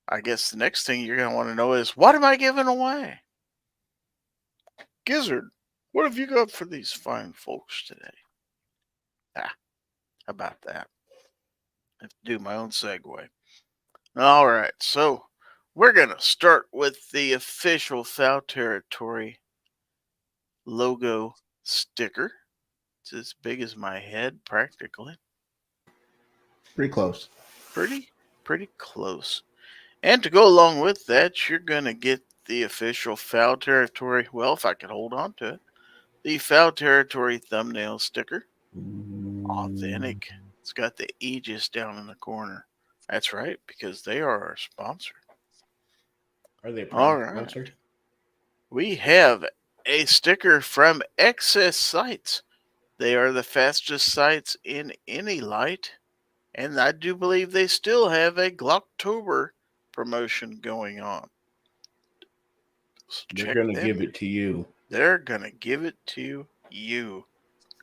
I guess the next thing you're going to want to know is, what am I giving away? Gizzard, what have you got for these fine folks today? How about that? I have to do my own segue. All right, so we're going to start with the official Fowl Territory logo sticker. It's as big as my head, practically. Pretty close. Pretty close. And to go along with that, you're going to get the official Fowl Territory, well, if I could hold on to it, the Fowl Territory thumbnail sticker. Authentic. It's got the Aegis down in the corner. That's right, because they are our sponsor. Are they All right. sponsored? We have a sticker from Excess Sights. They are the fastest sights in any light. And I do believe they still have a Glocktober promotion going on. So They're going to give it to you. They're going to give it to you.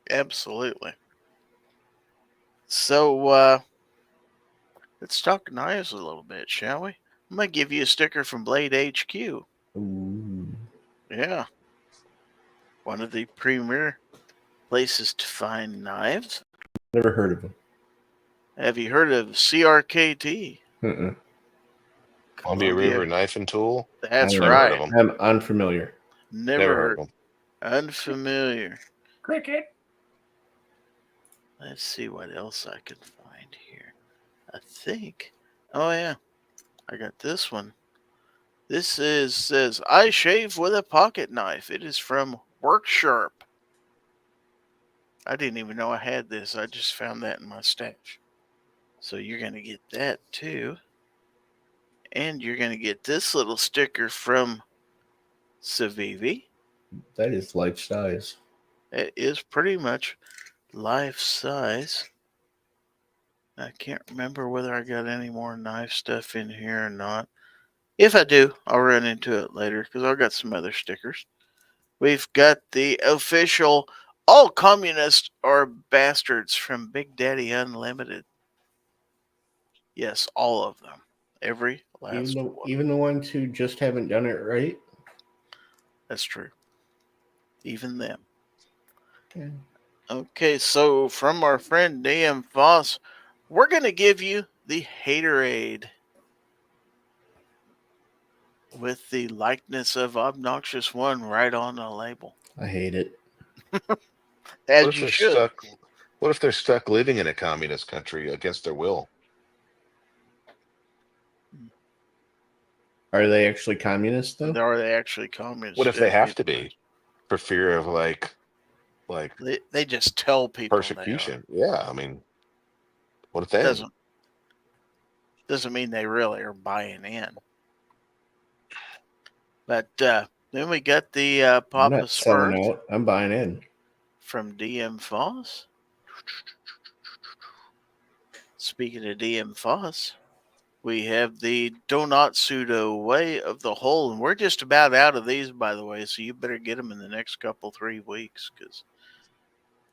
Absolutely. So, let's talk knives a little bit, shall we? I'm going to give you a sticker from Blade HQ. Ooh. Yeah. One of the premier places to find knives. Never heard of them. Have you heard of CRKT? Columbia River Knife and Tool. That's Never right. heard of them. I'm unfamiliar. Never heard of them. Unfamiliar. Cricket. Let's see what else I can find here. I think. Oh, yeah. I got this one. This says, I shave with a pocket knife. It is from Worksharp. I didn't even know I had this. I just found that in my stash. So you're going to get that too. And you're going to get this little sticker from Civivi. That is life size. It is pretty much life size. I can't remember whether I got any more knife stuff in here or not. If I do, I'll run into it later because I've got some other stickers. We've got the official All Communists Are Bastards from Big Daddy Unlimited. Yes, all of them. Every last one. Even the ones who just haven't done it right. That's true. Even them. Okay. Okay, so from our friend DM Foss, we're going to give you the Haterade with the likeness of Obnoxious One right on the label. I hate it. As What if you they're should. stuck? What if they're stuck living in a communist country against their will? Are they actually communists though? Are they actually communists? What if they have to be for fear of like They just tell people persecution? Yeah, I mean, what if they doesn't mean they really are buying in. But then we got the I'm Papa not selling Smurf out. I'm buying in. from DM Foss. Speaking of DM Foss, we have the Donut Pseudo Way of the Hole, and we're just about out of these, by the way, so you better get them in the next 3 weeks because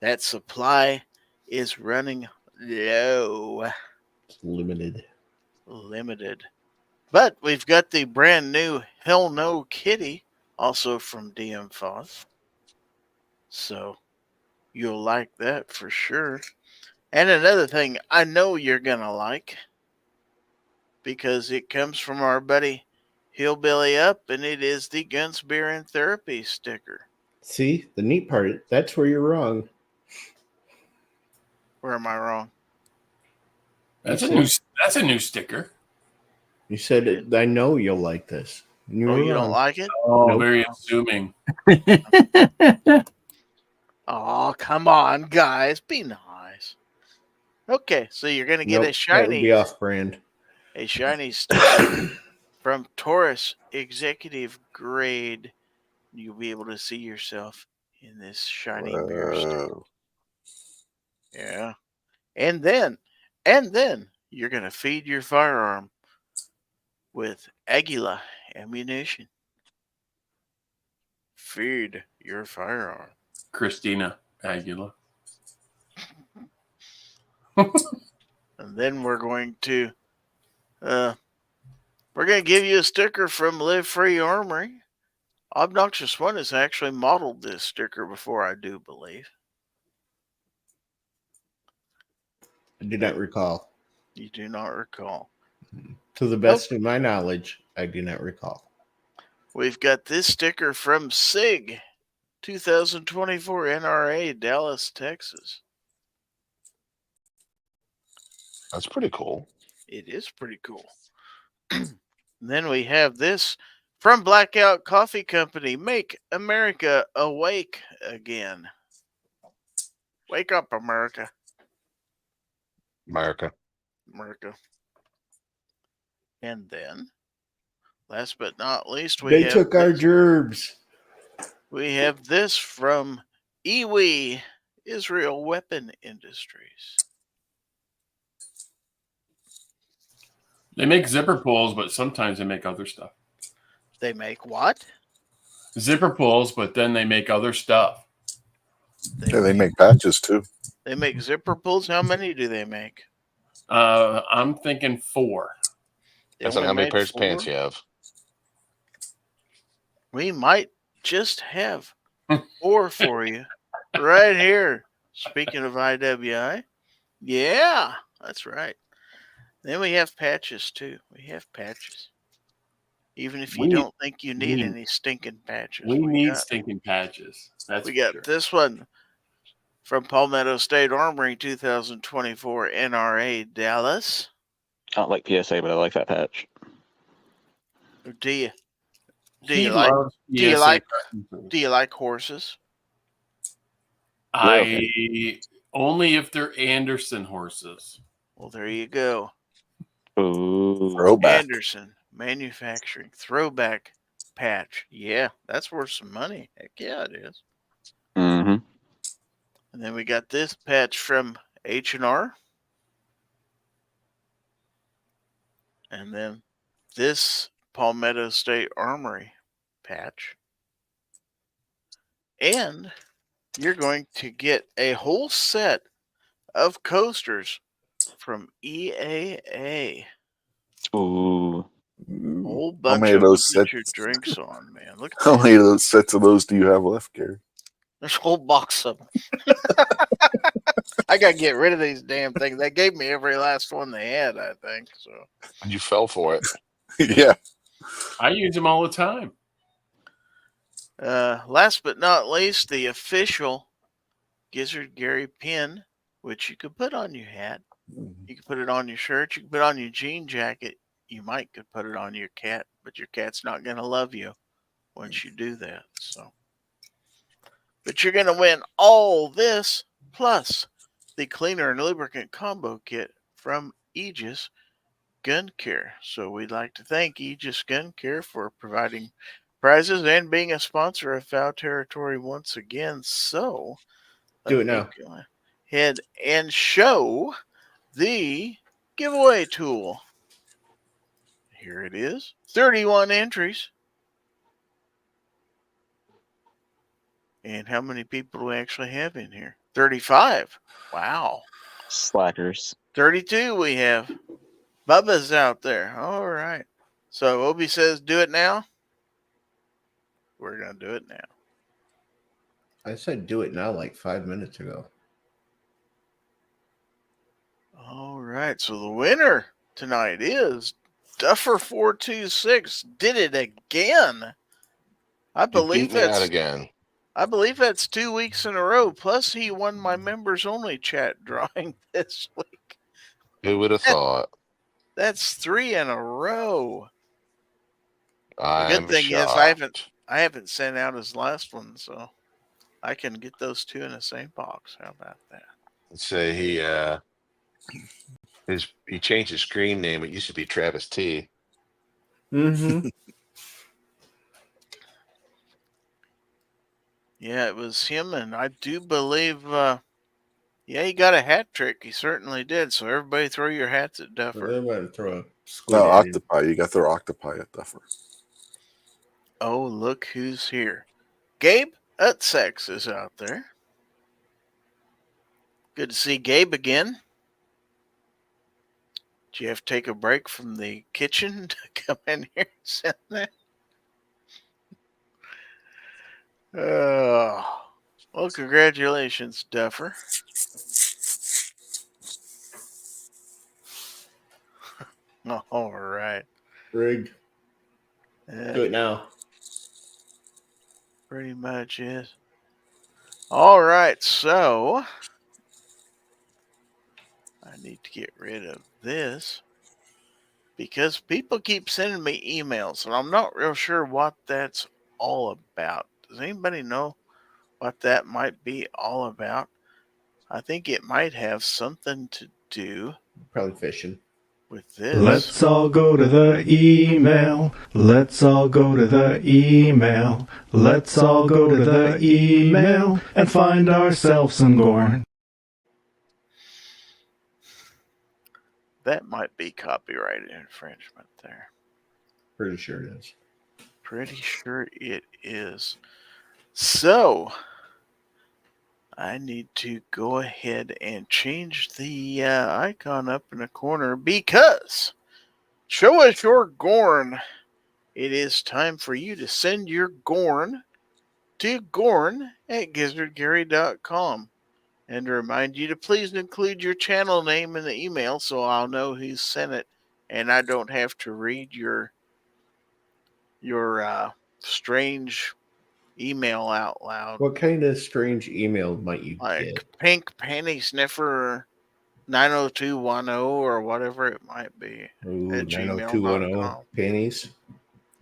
that supply is running low. It's limited. But we've got the brand new Hell No Kitty, also from DM Foss. So you'll like that for sure. And another thing I know you're going to like, because it comes from our buddy Hillbilly Up, and it is the Guns, Beer, and Therapy sticker. See, the neat part, that's where you're wrong. Where am I wrong? That's a new sticker. You said, I know you'll like this. And you Oh, were you don't wrong. like it? Oh, Nope. very assuming. Oh, come on, guys. Be nice. Okay, so you're going to get Nope, a that would shiny be off-brand. A shiny sticker from Taurus Executive Grade. You'll be able to see yourself in this shiny beer sticker. Yeah. And then you're going to feed your firearm with Aguila ammunition. Feed your firearm. Christina Aguila. And then we're going to give you a sticker from Live Free Armory. Obnoxious One has actually modeled this sticker before, I do believe. I do not recall. You do not recall. To the best of my knowledge, I do not recall. We've got this sticker from SIG 2024 NRA, Dallas, Texas. That's pretty cool. It is pretty cool. Then we have this from Blackout Coffee Company. Make America awake again. Wake up, America. America. And then, last but not least, They took our gerbs. We have this from Iwi, Israel Weapon Industries. They make zipper pulls, but sometimes they make other stuff. They make what? Zipper pulls, but then they make other stuff. They make patches too. They make zipper pulls. How many do they make? I'm thinking 4. Depends on how many pairs of pants you have. We might just have 4 for you right here. Speaking of IWI, yeah, that's right. Then we have patches too. We have patches. Even if you don't think you need any stinking patches. We need stinking patches. We got this one from Palmetto State Armory 2024 NRA Dallas. I don't like PSA, but I like that patch. Do you? Do you like horses? Only if they're Anderson horses. Well, there you go. Ooh. Throwback. Anderson Manufacturing throwback patch. Yeah, that's worth some money. Heck yeah, it is. Mm-hmm. And then we got this patch from H&R. And then this Palmetto State Armory patch. And you're going to get a whole set of coasters from EAA. Ooh. Whole How bunch many of of those them. Get sets? your drinks on, man. Look at How that. many of those sets of those do you have left, Gary? There's a whole box of them. I got to get rid of these damn things. They gave me every last one they had, I think. So You fell for it. Yeah. I use them all the time. last but not least, the official Gizzard Gary pin, which you could put on your hat. You could put it on your shirt. You could put it on your jean jacket. You might could put it on your cat, but your cat's not going to love you once you do that. So, but you're going to win all this plus the cleaner and lubricant combo kit from Aegis Gun Care. So we'd like to thank Aegis Gun Care for providing prizes and being a sponsor of Fowl Territory once again. So Do it now. Go ahead and show the giveaway tool. Here it is. 31 entries. And how many people do we actually have in here? 35. Wow. Slackers. 32 we have. Bubba's out there. All right. So Obi says do it now. We're going to do it now. I said do it now like 5 minutes ago. All right. So the winner tonight is Duffer426. Did it again. I You believe beat me out that's again. I believe that's 2 weeks in a row. Plus, he won my members only chat drawing this week. Who would have thought? That's 3 in a row. The I'm good thing is shocked. I haven't sent out his last one, so I can get those two in the same box. How about that? Let's say he changed his screen name. It used to be Travis T. Mm-hmm. Yeah, it was him, and I do believe, he got a hat trick. He certainly did. So everybody throw your hats at Duffer. Everybody throw a squid No, at him. octopi. You got their octopi at Duffer. Oh, look who's here. Gabe Utsex is out there. Good to see Gabe again. Did you have to take a break from the kitchen to come in here and send that? Well, congratulations, Duffer. All right. Rigged. Do it now. Pretty much is. All right, so I need to get rid of this because people keep sending me emails, and I'm not real sure what that's all about. Does anybody know what that might be all about? I think it might have something to do Probably fishing. with this. Let's all go to the email. Let's all go to the email. Let's all go to the email and find ourselves some Gorn. That might be copyright infringement there. Pretty sure it is. Pretty sure it is. So, I need to go ahead and change the icon up in the corner because show us your Gorn. It is time for you to send your Gorn to gorn@gizzardgary.com. And to remind you to please include your channel name in the email so I'll know who sent it and I don't have to read your strange email out loud. What kind of strange email might you Like get? Pink Panty Sniffer 90210 or whatever it might be. Ooh, at 90210 gmail.com. pennies.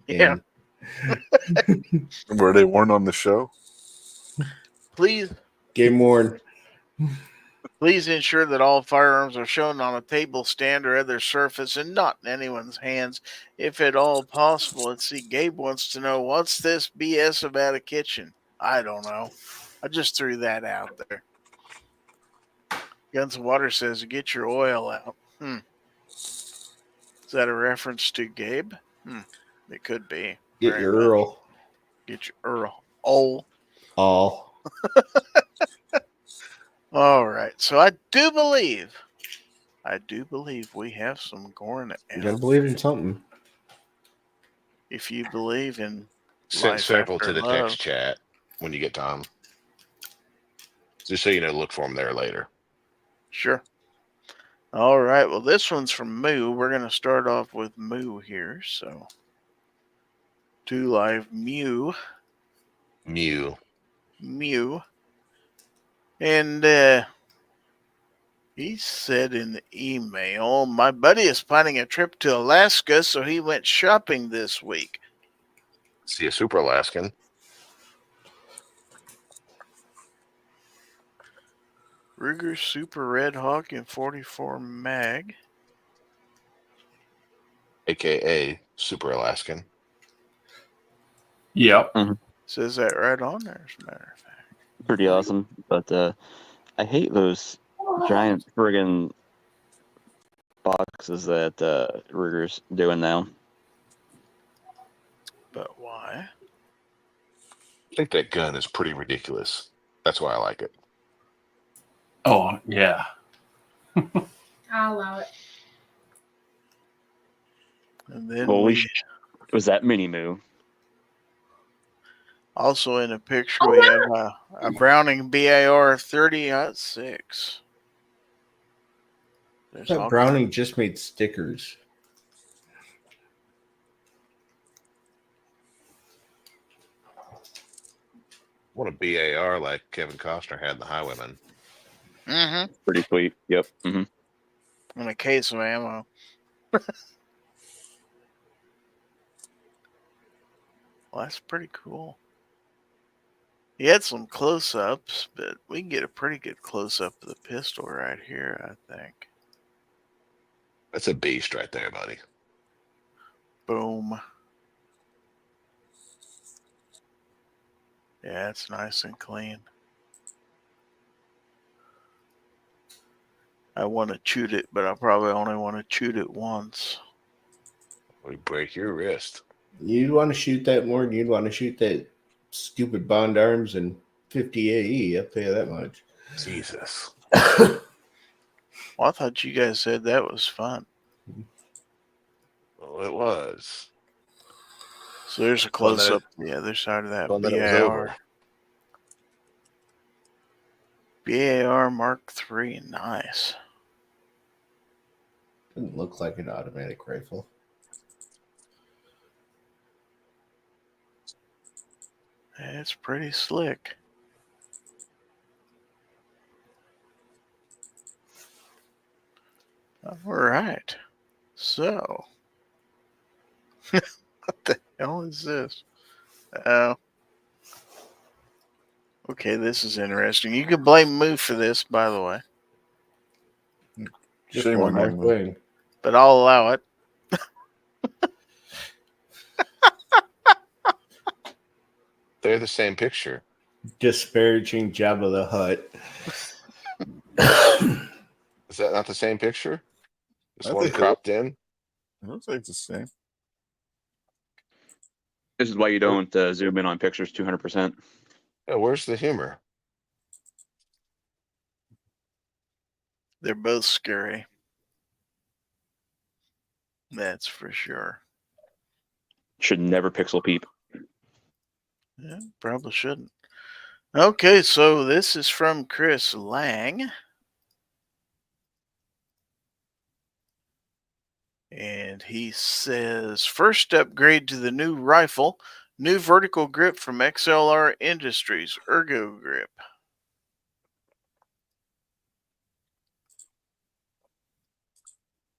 Yeah. Were they worn on the show? Please Game worn. ensure that all firearms are shown on a table, stand, or other surface and not in anyone's hands, if at all possible. Let's see, Gabe wants to know, what's this BS about a kitchen? I don't know. I just threw that out there. Guns and Water says, get your oil out. Is that a reference to Gabe? It could be. Get Very your much. Earl. Get your Earl. Oh. All. All right. So I do believe I do believe we have some corn. You gotta believe in something. If you believe in Send life several after to the love, text chat when you get time. Just so you know, look for them there later. sure. All right. Well, this one's from Moo. We're going to start off with Moo here. So, 2 Live Mew. Mew. And he said in the email, my buddy is planning a trip to Alaska, so he went shopping this week. See a Super Alaskan. Ruger Super Red Hawk in 44 mag. AKA Super Alaskan. Yep. Says that right on there, as a matter of fact. Pretty awesome. But I hate those giant friggin' boxes that Ruger's doing now. But why? I think that gun is pretty ridiculous. That's why I like it. Oh, yeah. I'll allow it. And then Holy shit. Was that mini Moo? Also in the picture, we have a Browning BAR 30-06. There's That all Browning just made stickers. What a BAR like Kevin Costner had in The Highwayman. Pretty sweet. Yep. And a case of ammo. Well, that's pretty cool. He had some close-ups, but we can get a pretty good close-up of the pistol right here, I think. That's a beast right there, buddy. Boom. Yeah, it's nice and clean. I want to shoot it, but I probably only want to shoot it once. We break your wrist. You'd want to shoot that more than you'd want to shoot that stupid Bond Arms and 50 AE. I'll tell you that much. Jesus. Well, I thought you guys said that was fun. Well, it was. So there's a close-up on the other side of that Well, then it was BAR. over. BAR Mark III, nice. Doesn't look like an automatic rifle. It's pretty slick. All right. So, what the hell is this? Oh. Okay, this is interesting. You could blame Moo for this, by the way. Just Shame one on you, more Moo. thing. But I'll allow it. They're the same picture. Disparaging Jabba the Hutt. Is that not the same picture? This I one think it- cropped in? It looks like it's the same. This is why you don't zoom in on pictures 200%. Yeah, where's the humor? They're both scary. That's for sure. Should never pixel peep. Yeah, probably shouldn't. Okay, so this is from Chris Lang. And he says, first upgrade to the new rifle, new vertical grip from XLR Industries, Ergo Grip.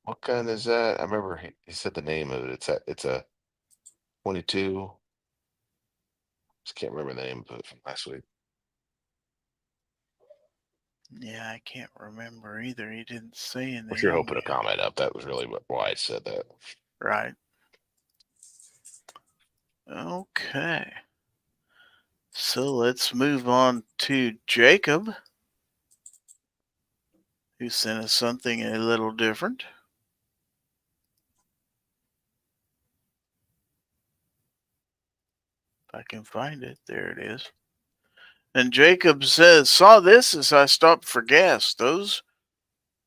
What gun is that? I remember he said the name of it. It's a 22. Just can't remember the name of it from last week. Yeah, I can't remember either. He didn't say in the If you're hoping to email. comment up, that was really why I said that. Right. Okay. So let's move on to Jacob, who sent us something a little different. If I can find it, there it is. And Jacob says, saw this as I stopped for gas. Those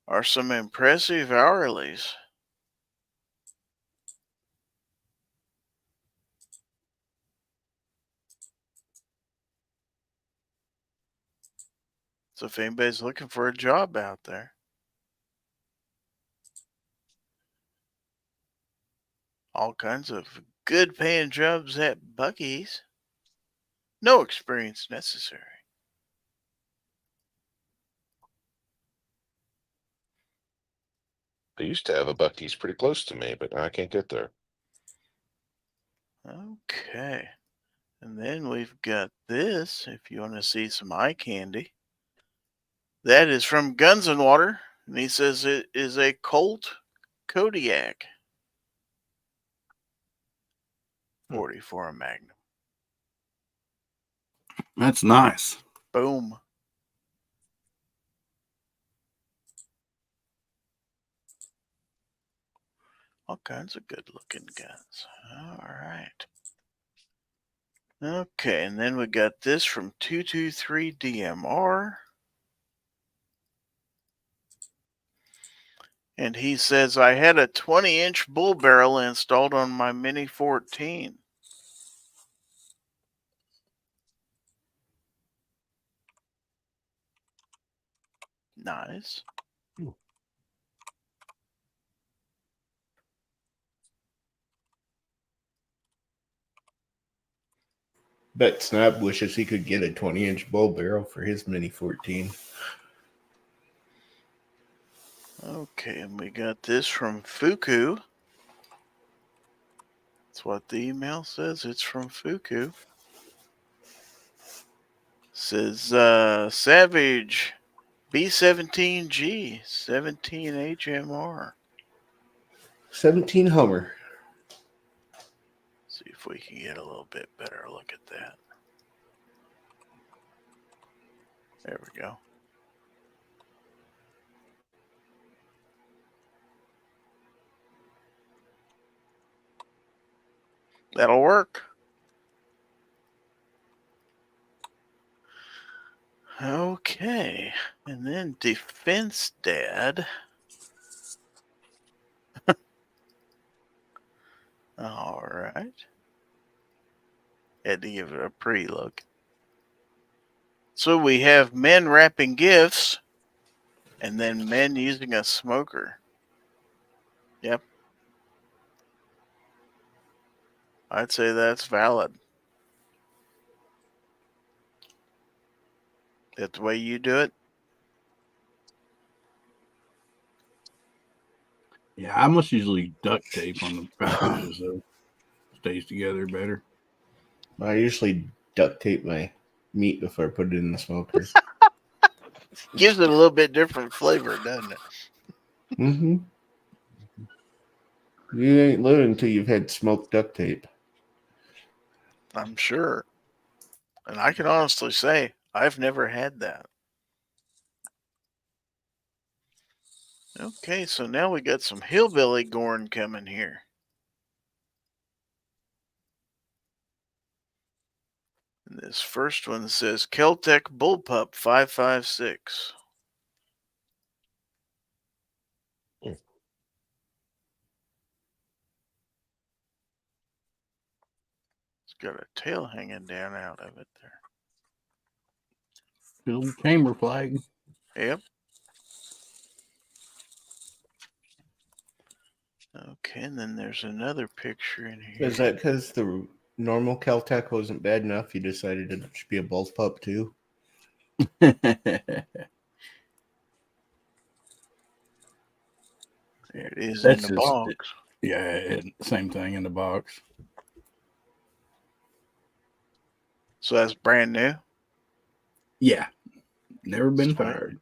are some impressive hourlies. So if anybody's looking for a job out there, all kinds of good paying jobs at Buc-ee's. No experience necessary. They used to have a Buc-ee's pretty close to me, but now I can't get there. Okay. And then we've got this, if you want to see some eye candy. That is from Guns and Water, and he says it is a Colt Kodiak. 44 a Magnum. That's nice. Boom. All kinds of good looking guns. All right. Okay, and then we got this from 223 DMR. And he says, I had a 20-inch bull barrel installed on my Mini 14. Nice. Bet Snap wishes he could get a 20-inch bull barrel for his Mini 14. Okay, and we got this from Fuku. That's what the email says. It's from Fuku. Says Savage B17G 17 HMR. 17 Hummer. See if we can get a little bit better look at that. There we go. That'll work. Okay. And then Defense Dad. All right. Had to give it a pre-look. So we have men wrapping gifts and then men using a smoker. Yep. I'd say that's valid. That's the way you do it? Yeah, I must usually duct tape on the packages, so it stays together better. I usually duct tape my meat before I put it in the smoker. Gives it a little bit different flavor, doesn't it? Mm-hmm. You ain't living until you've had smoked duct tape. I'm sure. And I can honestly say, I've never had that. Okay, so now we got some hillbilly Gorn coming here. And this first one says Keltec Bullpup 556. It's got a tail hanging down out of it there. Little chamber flag. Yep. Okay, and then there's another picture in here. Is that because the normal Keltec wasn't bad enough? You decided it should be a bullpup too? There it is. That's in the box. Yeah, same thing in the box. So that's brand new? Yeah. Never been fired.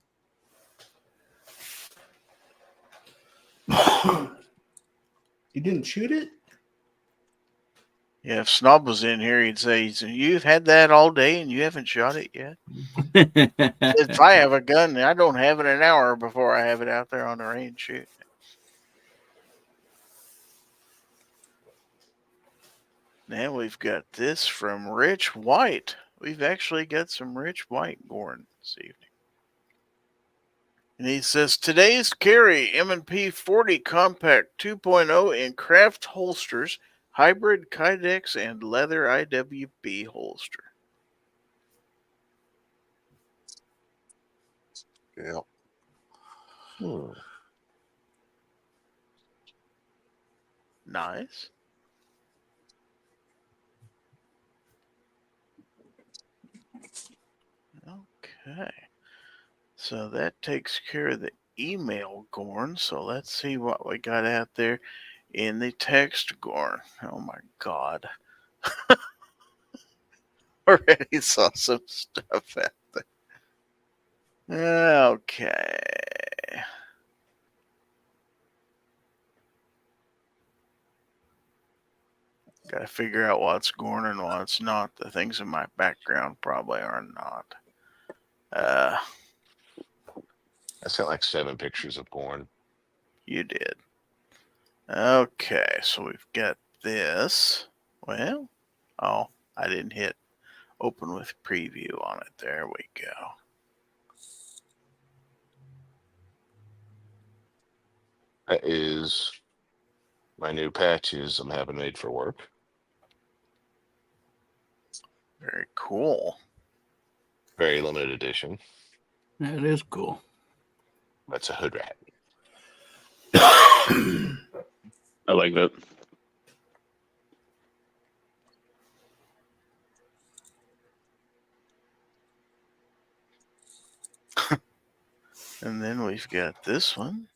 You didn't shoot it? Yeah, if Snob was in here, he'd say, you've had that all day and you haven't shot it yet. If I have a gun, I don't have it an hour before I have it out there on the range shooting. Now we've got this from Rich White. We've actually got some Rich White Gorn this evening. And he says, today's carry M&P 40 Compact 2.0 in craft holsters, hybrid Kydex, and leather IWB holster. Yeah. Nice. Okay. So that takes care of the email Gorn. So let's see what we got out there in the text Gorn. Oh my God. Already saw some stuff out there. Okay. Got to figure out what's Gorn and what's not. The things in my background probably are not. I sent like 7 pictures of corn. You did. Okay, so we've got this. Well, oh, I didn't hit open with preview on it. There we go. That is my new patches I'm having made for work. Very cool. Very limited edition. That is cool. That's a hood rat. I like that. And then we've got this one.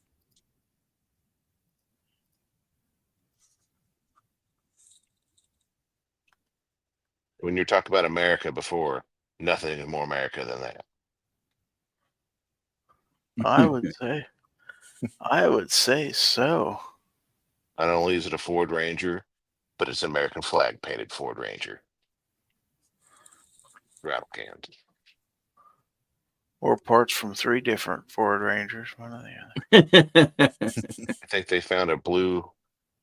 When you're talking about America before, nothing is more America than that. I would say so. Not only is it a Ford Ranger, but it's an American flag painted Ford Ranger. Rattle cans. Or parts from 3 different Ford Rangers, one or the other. I think they found a blue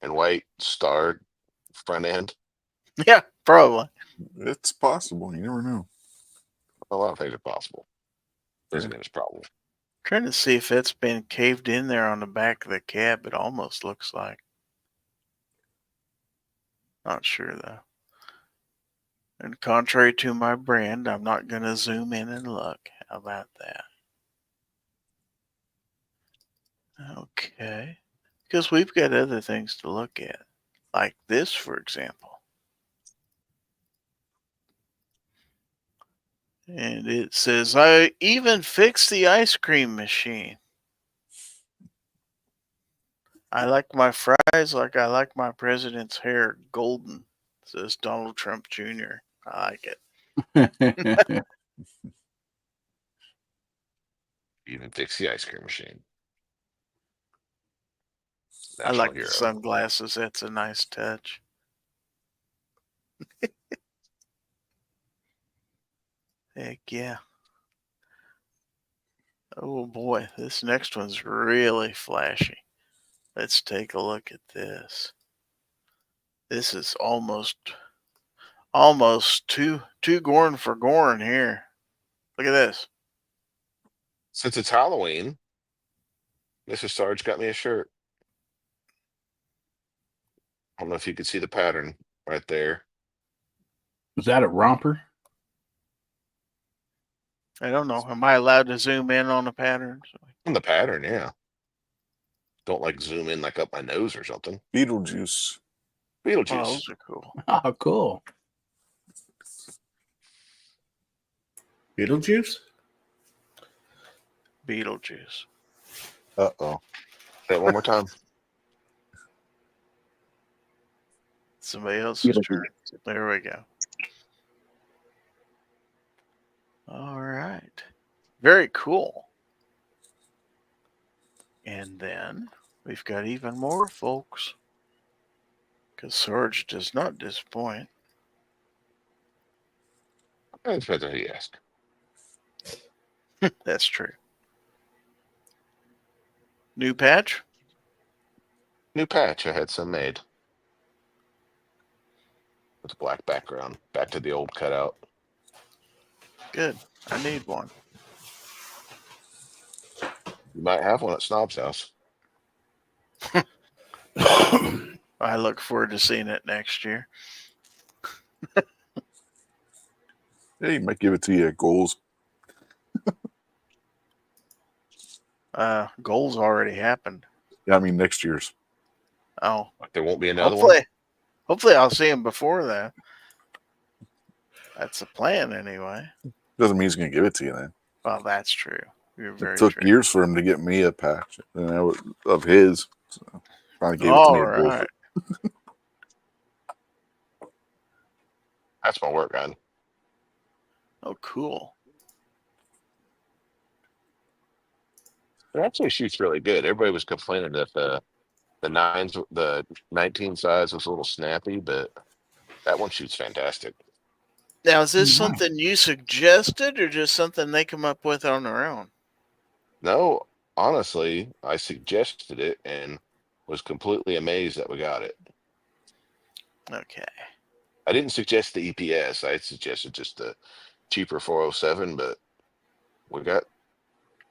and white starred front end. Yeah, probably. It's possible. You never know. A lot of things are possible. Doesn't mean it's probable. Trying to see if it's been caved in there on the back of the cab. It almost looks like. Not sure though. And contrary to my brand, I'm not going to zoom in and look. How about that? Okay. Because we've got other things to look at. Like this, for example. And it says, I even fixed the ice cream machine. I like my fries like I like my president's hair golden, says Donald Trump Jr. I like it. Even fix the ice cream machine. I National like hero. the sunglasses. That's a nice touch. Heck yeah. Oh boy, this next one's really flashy. Let's take a look at this. This is almost too Gorn for Gorn here. Look at this. Since it's Halloween, Mr. Sarge got me a shirt. I don't know if you could see the pattern right there. Is that a romper? I don't know. Am I allowed to zoom in on the pattern? On the pattern, yeah. Don't like zoom in like up my nose or something. Beetlejuice. Beetlejuice. Oh, those are cool. Oh, cool. Beetlejuice? Beetlejuice. Uh-oh. Say it one more time. Somebody else's turn. There we go. All right. Very cool. And then we've got even more, folks. Because Sarge does not disappoint. It depends on who you ask. That's true. New patch? New patch. I had some made. With a black background. Back to the old cutout. Good. I need one. You might have one at Snob's house. I look forward to seeing it next year. Yeah, he might give it to you at Goals. Goals already happened. Yeah, I mean next year's. Oh, Like there won't be another one. Hopefully I'll see him before that. That's the plan anyway. Doesn't mean he's going to give it to you then. Well, that's true. You're very It took true. years for him to get me a patch of his. So finally gave it to All me at Goals. right. That's my work gun. Oh, cool. It actually shoots really good. Everybody was complaining that the 19 size was a little snappy, but that one shoots fantastic. Now, is this something you suggested or just something they come up with on their own? No, honestly, I suggested it and was completely amazed that we got it. Okay. I didn't suggest the EPS. I suggested just the cheaper 407, but we got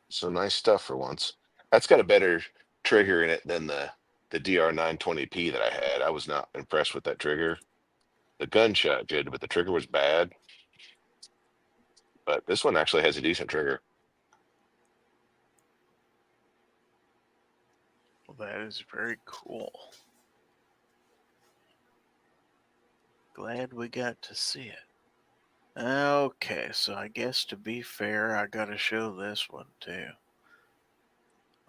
some nice stuff for once. That's got a better trigger in it than the DR920P that I had. I was not impressed with that trigger. The gun shot good, but the trigger was bad. But this one actually has a decent trigger. Well, that is very cool. Glad we got to see it. Okay, so I guess to be fair, I got to show this one too.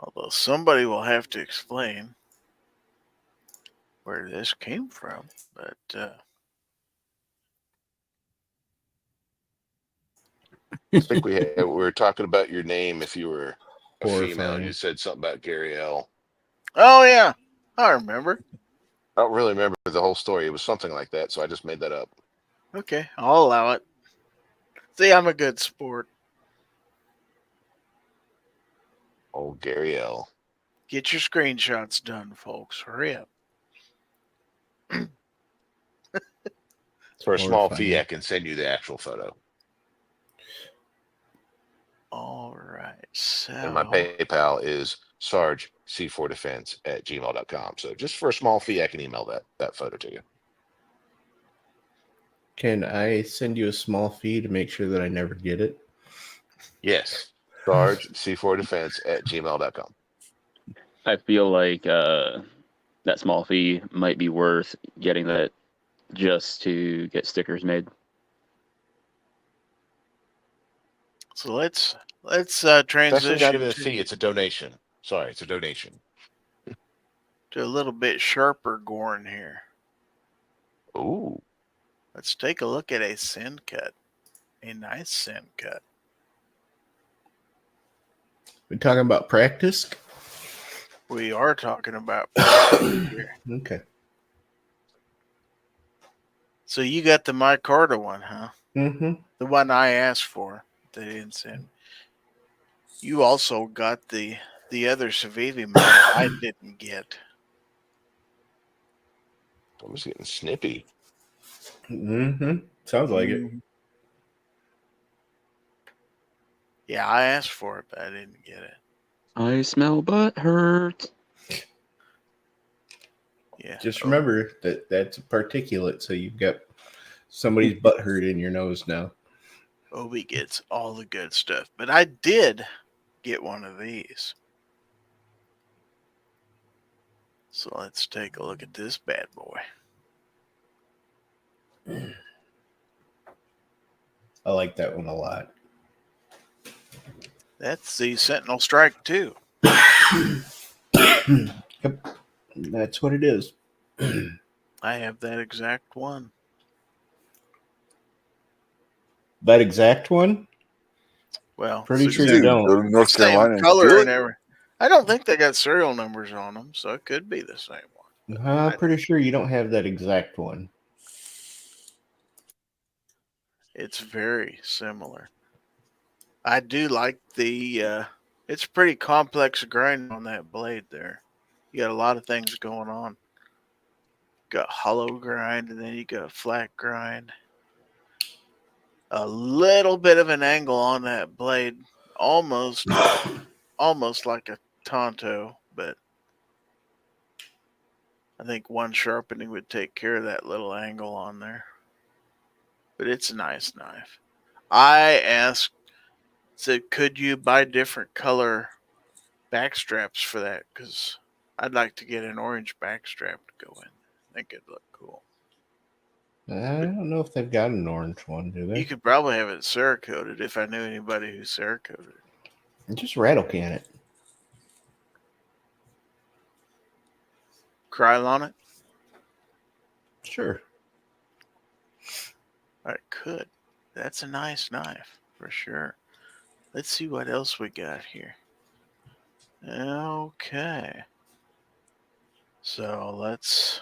Although somebody will have to explain where this came from, but I think we were talking about your name if you were a female. Horrifying. You said something about Gary L. oh yeah, I remember. I don't really remember the whole story. It was something like that, so I just made that up. Okay, I'll allow it. See, I'm a good sport. Oh, Gary L. Get your screenshots done, folks. Hurry up. For a small Horrifying. fee, I can send you the actual photo. All right, so And my PayPal is sargec4defense@gmail.com. So just for a small fee, I can email that photo to you. Can I send you a small fee to make sure that I never get it? Yes. sargec4defense@gmail.com. I feel like that small fee might be worth getting that just to get stickers made. So let's It's actually transition not even a fee. It's a donation. Sorry, it's a donation. to a little bit sharper Gorn here. Ooh. Let's take a look at a sin cut. A nice sin cut. We talking about practice? We are talking about here. Okay. So you got the micarta one, huh? Mm-hmm. The one I asked for. They didn't send. You also got the other Civivi model I didn't get. I was getting snippy. Mm-hmm. Sounds like it. Yeah, I asked for it, but I didn't get it. I smell butt hurt. Yeah. Just remember that that's a particulate, so you've got somebody's butt hurt in your nose now. Obi gets all the good stuff. But I did get one of these. So let's take a look at this bad boy. I like that one a lot. That's the Sentinel Strike 2. Yep. That's what it is. I have that exact one. That exact one? Well, Pretty it's sure the you Dude, don't. go to North same Carolina and color do and it. everything. I don't think they got serial numbers on them, so it could be the same one. I'm pretty sure you don't have that exact one. It's very similar. I do like the it's pretty complex grind on that blade there. You got a lot of things going on. Got hollow grind, and then you got flat grind. A little bit of an angle on that blade, almost almost like a Tonto, but I think one sharpening would take care of that little angle on there. But it's a nice knife. I said, could you buy different color back straps for that? Because I'd like to get an orange back strap to go in. I think it'd look cool. I don't know if they've got an orange one, do they? You could probably have it Cerakoted if I knew anybody who Cerakoted it. Just rattle can it. Krylon it? Sure. I could. That's a nice knife for sure. Let's see what else we got here. Okay. So let's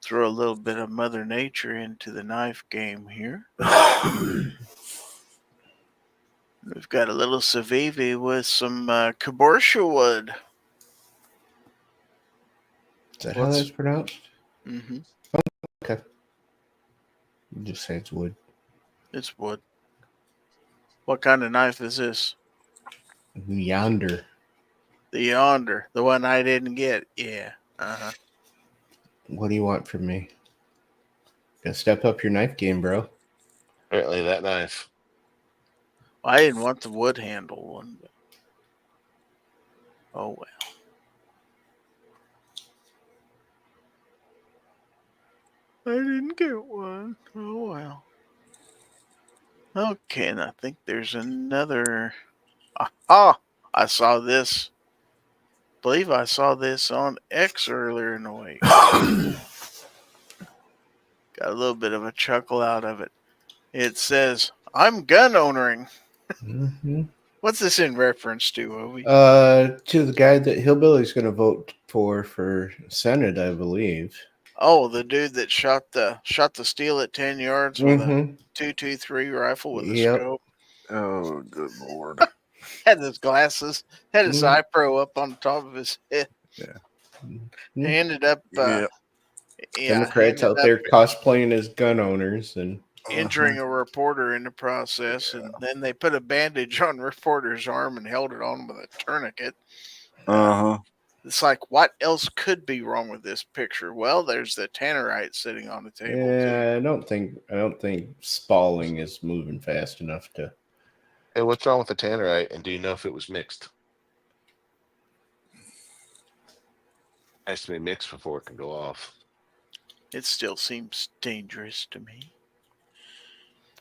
throw a little bit of Mother Nature into the knife game here. We've got a little Civivi with some Cabourcia wood. Is that how that's pronounced? Mm-hmm. Okay. You just say it's wood. It's wood. What kind of knife is this? Yonder. The Yonder. The one I didn't get. Yeah. Uh-huh. What do you want from me? Gotta step up your knife game, bro. Apparently that knife. Well, I didn't want the wood handle one. But... oh, well. I didn't get one. Oh, well. Okay, and I think there's another. Ah, I saw this. I believe I saw this on X earlier in the week. Got a little bit of a chuckle out of it. It says, I'm gun owning. Mm-hmm. What's this in reference to, Obi? To the guy that Hillbilly's going to vote for Senate, I believe. Oh, the dude that shot the steel at 10 yards with a 223 rifle with a scope. Oh, good Lord. Had his glasses, had his eye pro up on the top of his head. Yeah. He ended up Democrats out there cosplaying as gun owners and injuring a reporter in the process, and then they put a bandage on the reporter's arm and held it on with a tourniquet. It's like, what else could be wrong with this picture? Well, there's the tannerite sitting on the table. Yeah, I don't think Spalling is moving fast enough to. Hey, what's wrong with the tannerite? And do you know if it was mixed? It has to be mixed before it can go off. It still seems dangerous to me.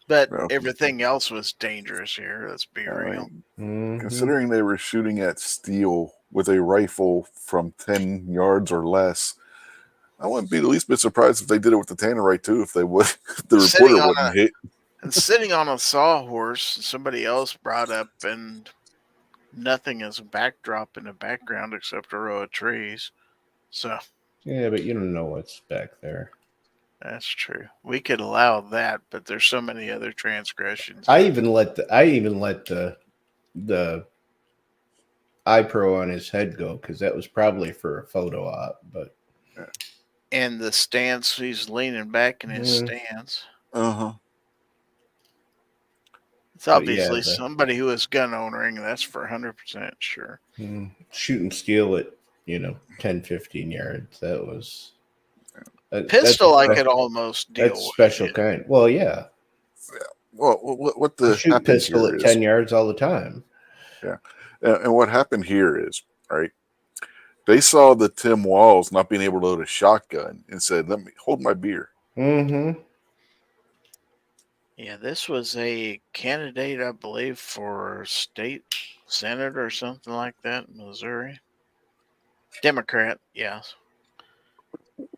But everything else was dangerous here. Let's be real. Considering they were shooting at steel with a rifle from 10 yards or less, I wouldn't be the least bit surprised if they did it with the tannerite too, if the reporter wouldn't hit. And sitting on a sawhorse, somebody else brought up, and nothing as a backdrop in the background except a row of trees. So yeah, but you don't know what's back there. That's true. We could allow that, but there's so many other transgressions. I even let the iPro on his head go because that was probably for a photo op. But and the stance, he's leaning back in his stance. It's obviously somebody who is gun owning. That's for 100% sure. Shooting steel at 10, 15 yards. That was. Pistol, I could almost deal with. That's special kind. Well, yeah. Well, what the shoot pistol at 10 yards all the time. Yeah, and what happened here is right. They saw the Tim Walls not being able to load a shotgun and said, "Let me hold my beer." Mm-hmm. Yeah, this was a candidate, I believe, for state senate or something like that in Missouri. Democrat, yes.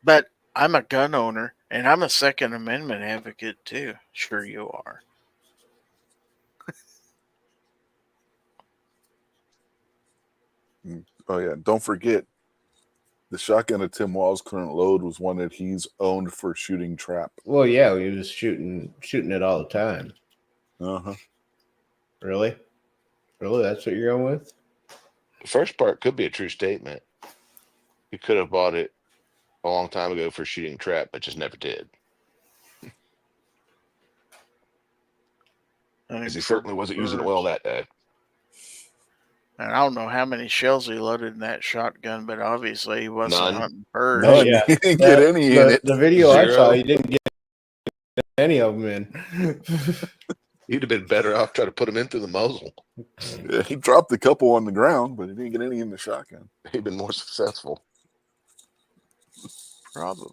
But I'm a gun owner, and I'm a Second Amendment advocate, too. Sure you are. Oh, yeah. Don't forget, the shotgun at Tim Wall's current load was one that he's owned for shooting trap. Well, yeah, he was shooting it all the time. Really? That's what you're going with? The first part could be a true statement. You could have bought it a long time ago for shooting trap, but just never did. Because he certainly wasn't using it well that day. And I don't know how many shells he loaded in that shotgun, but obviously he wasn't None. hunting birds. Oh None. yeah, He didn't get any in it. The video I saw, Zero. he didn't get any of them in. He'd have been better off trying to put him in through the muzzle. Yeah, he dropped a couple on the ground, but he didn't get any in the shotgun. He'd been more successful. Probably.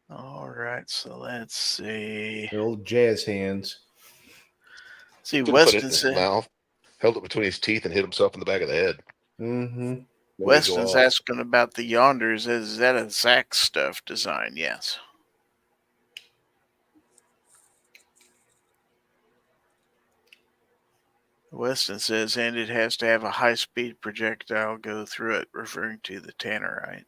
All right, so let's see. The old jazz hands. See, Could have put it Weston in his said, mouth, held it between his teeth, and hit himself in the back of the head. Mm-hmm. Weston's asking about the Yonders. Is that a Zach stuff design? Yes. Weston says, and it has to have a high-speed projectile go through it, referring to the Tannerite.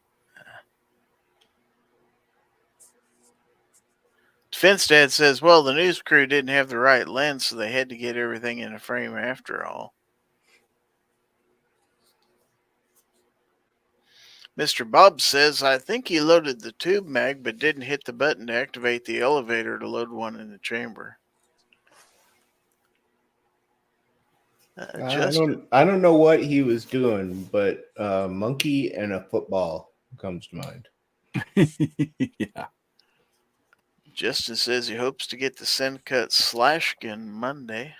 Defense Dad says, well, the news crew didn't have the right lens, so they had to get everything in a frame after all. Mr. Bob says, I think he loaded the tube mag, but didn't hit the button to activate the elevator to load one in the chamber. I don't know what he was doing, but a monkey and a football comes to mind. Yeah. Justin says he hopes to get the send cut Slashkin Monday.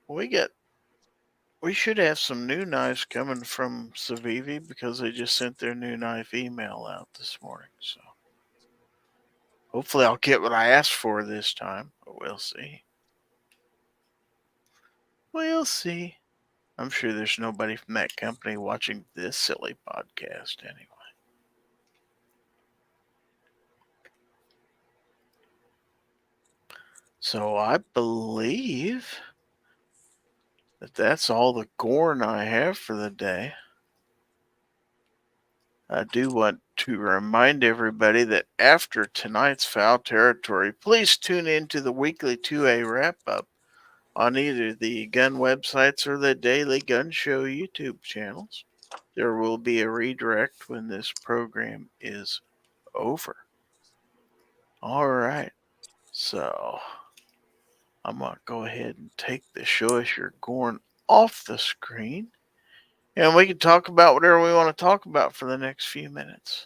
We should have some new knives coming from Civivi because they just sent their new knife email out this morning. So hopefully I'll get what I asked for this time, but we'll see. We'll see. I'm sure there's nobody from that company watching this silly podcast anyway. So I believe that's all the corn I have for the day. I do want to remind everybody that after tonight's Fowl Territory, please tune in to the weekly 2A wrap-up on either the gun websites or the Daily Gun Show YouTube channels. There will be a redirect when this program is over. All right. So I'm going to go ahead and take the Show Us Your Corn off the screen. And we can talk about whatever we want to talk about for the next few minutes.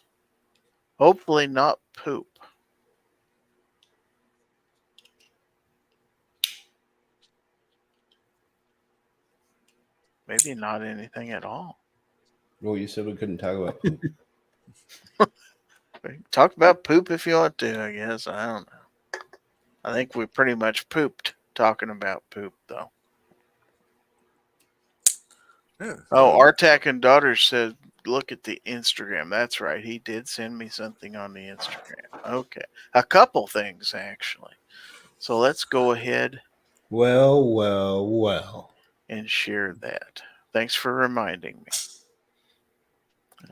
Hopefully not poop. Maybe not anything at all. Well, you said we couldn't talk about poop. Talk about poop if you want to, I guess. I don't know. I think we pretty much pooped talking about poop, though. Yeah. Oh, Artak and Daughter said, look at the Instagram. That's right. He did send me something on the Instagram. Okay. A couple things, actually. So let's go ahead. Well. And share that. Thanks for reminding me.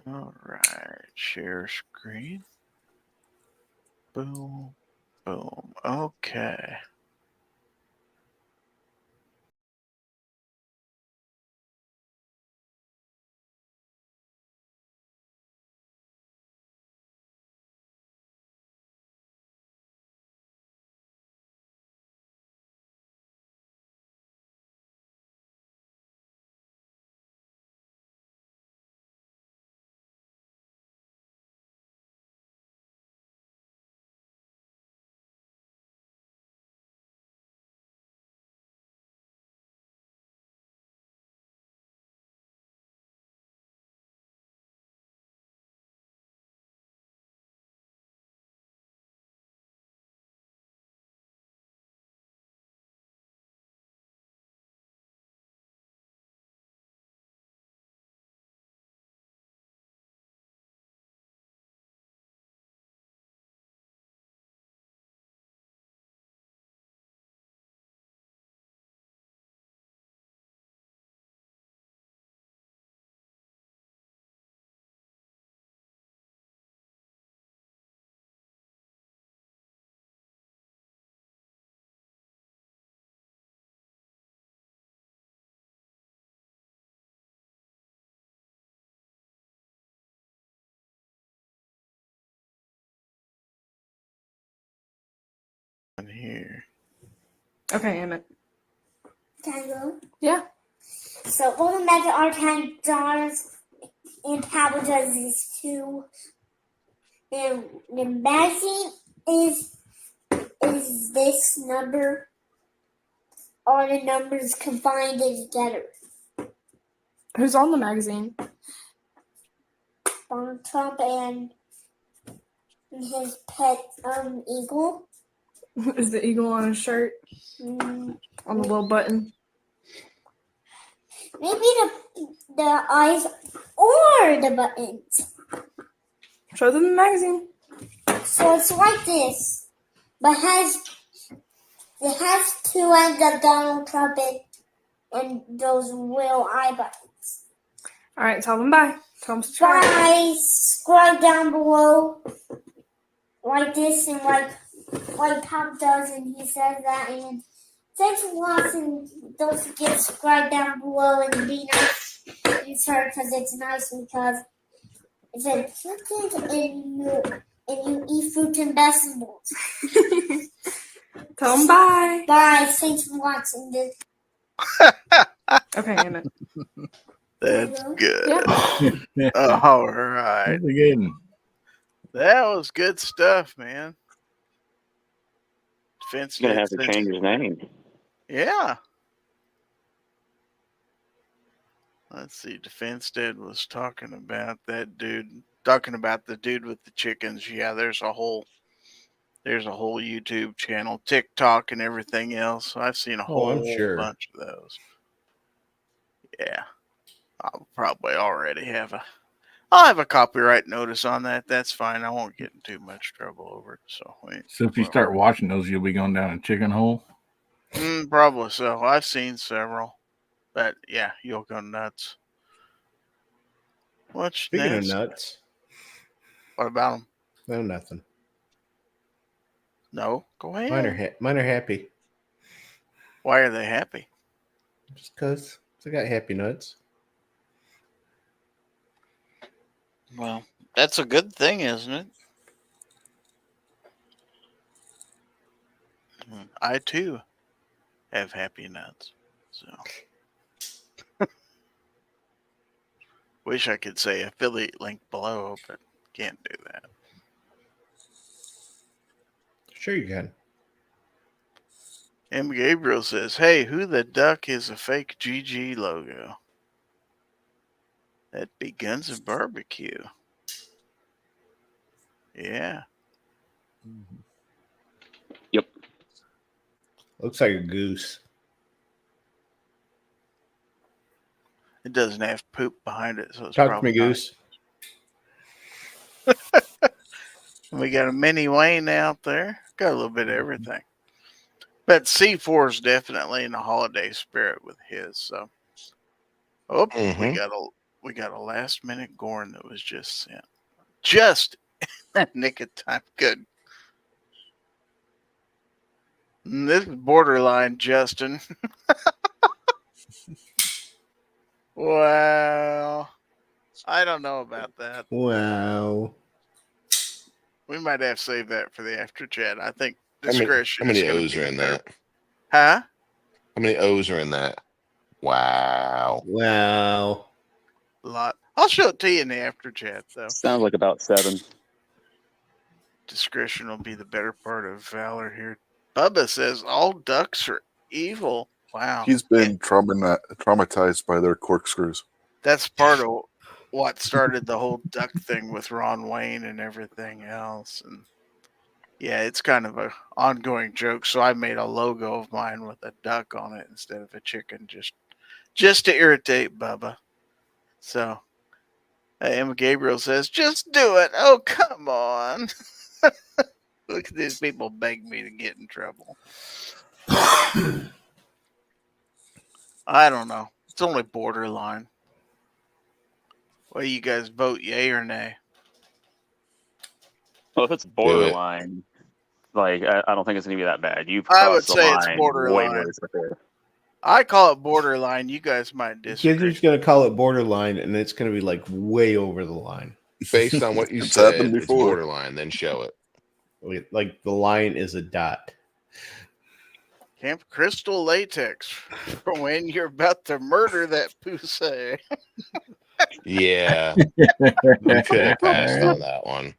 All right. Share screen. Boom. Boom. Okay. Here. Okay, Emmett. Can I go? Yeah. So Golden Magic Art Time Stars and Power does this too. And the magazine is this number. All the numbers combined together. Who's on the magazine? Donald Trump and his pet eagle. Is the eagle on his shirt? Mm, On the little button? maybe the eyes or the buttons. Show them the magazine. So it's like this, but it has two ends of Donald Trump and those little eye buttons. All right, tell them bye. Tell them subscribe. Bye. Subscribe down below like this and like Pop does, and he says that. And thanks for watching. Don't forget to subscribe down below and be nice. It's hard because it's nice because it's important and you eat fruit and vegetables. Tell them bye. Bye. Thanks for watching this. Okay, Anna. That's good. Yeah. All right. Again. That was good stuff, man. Defense He's gonna have to change his name. Yeah. Let's see. Defense Dad was talking about that dude. Talking about the dude with the chickens. Yeah, there's a whole YouTube channel, TikTok, and everything else. I've seen a whole I'm sure. bunch of those. Yeah, I'll probably already have I'll have a copyright notice on that. That's fine. I won't get in too much trouble over it. So if you start watching those, you'll be going down a chicken hole. Probably so. I've seen several, but yeah, you'll go nuts. What's Speaking next? of nuts. What about them? No, nothing. No, go ahead. Mine are happy. Why are they happy? Just because I got happy nuts. Well, that's a good thing, isn't it? I too have happy nuts. So wish I could say affiliate link below, but can't do that. Sure you can. M. Gabriel says, "Hey, who the duck is a fake GG logo?" That'd be Guns of Barbecue. Yeah. Yep. Looks like a goose. It doesn't have poop behind it, so it's Talk to probably me, not. goose. We got a mini Wayne out there. Got a little bit of everything. But C4 is definitely in the holiday spirit with his. So, we got a last minute Gorn that was just sent. Just in nick of time. Good. And this is borderline, Justin. Wow. I don't know about that. Wow. We might have to save that for the after chat. I think How discretion. many is gonna O's be are in better. that? Huh? How many O's are in that? Wow. Wow. A lot. I'll show it to you in the after chat, though. Sounds like about 7. Discretion will be the better part of valor here. Bubba says all ducks are evil. Wow. He's been traumatized by their corkscrews. That's part of what started the whole duck thing with Ron Wayne and everything else. And yeah, it's kind of a ongoing joke. So I made a logo of mine with a duck on it instead of a chicken, just to irritate Bubba. So Emma Gabriel says, just do it. Oh, come on. Look at these people beg me to get in trouble. I don't know. It's only borderline. What do you guys vote, yay or nay? Well, if it's borderline, like I don't think it's gonna be that bad. You've I would crossed the say it's line borderline. way worse up there. I call it borderline. You guys might disagree. Gizzard's going to call it borderline, and it's going to be like way over the line. Based on what you It's said, happened it's before. borderline. Then show it. Like the line is a dot. Camp Crystal Latex for when you're about to murder that pussy. Yeah, we could have passed on that one.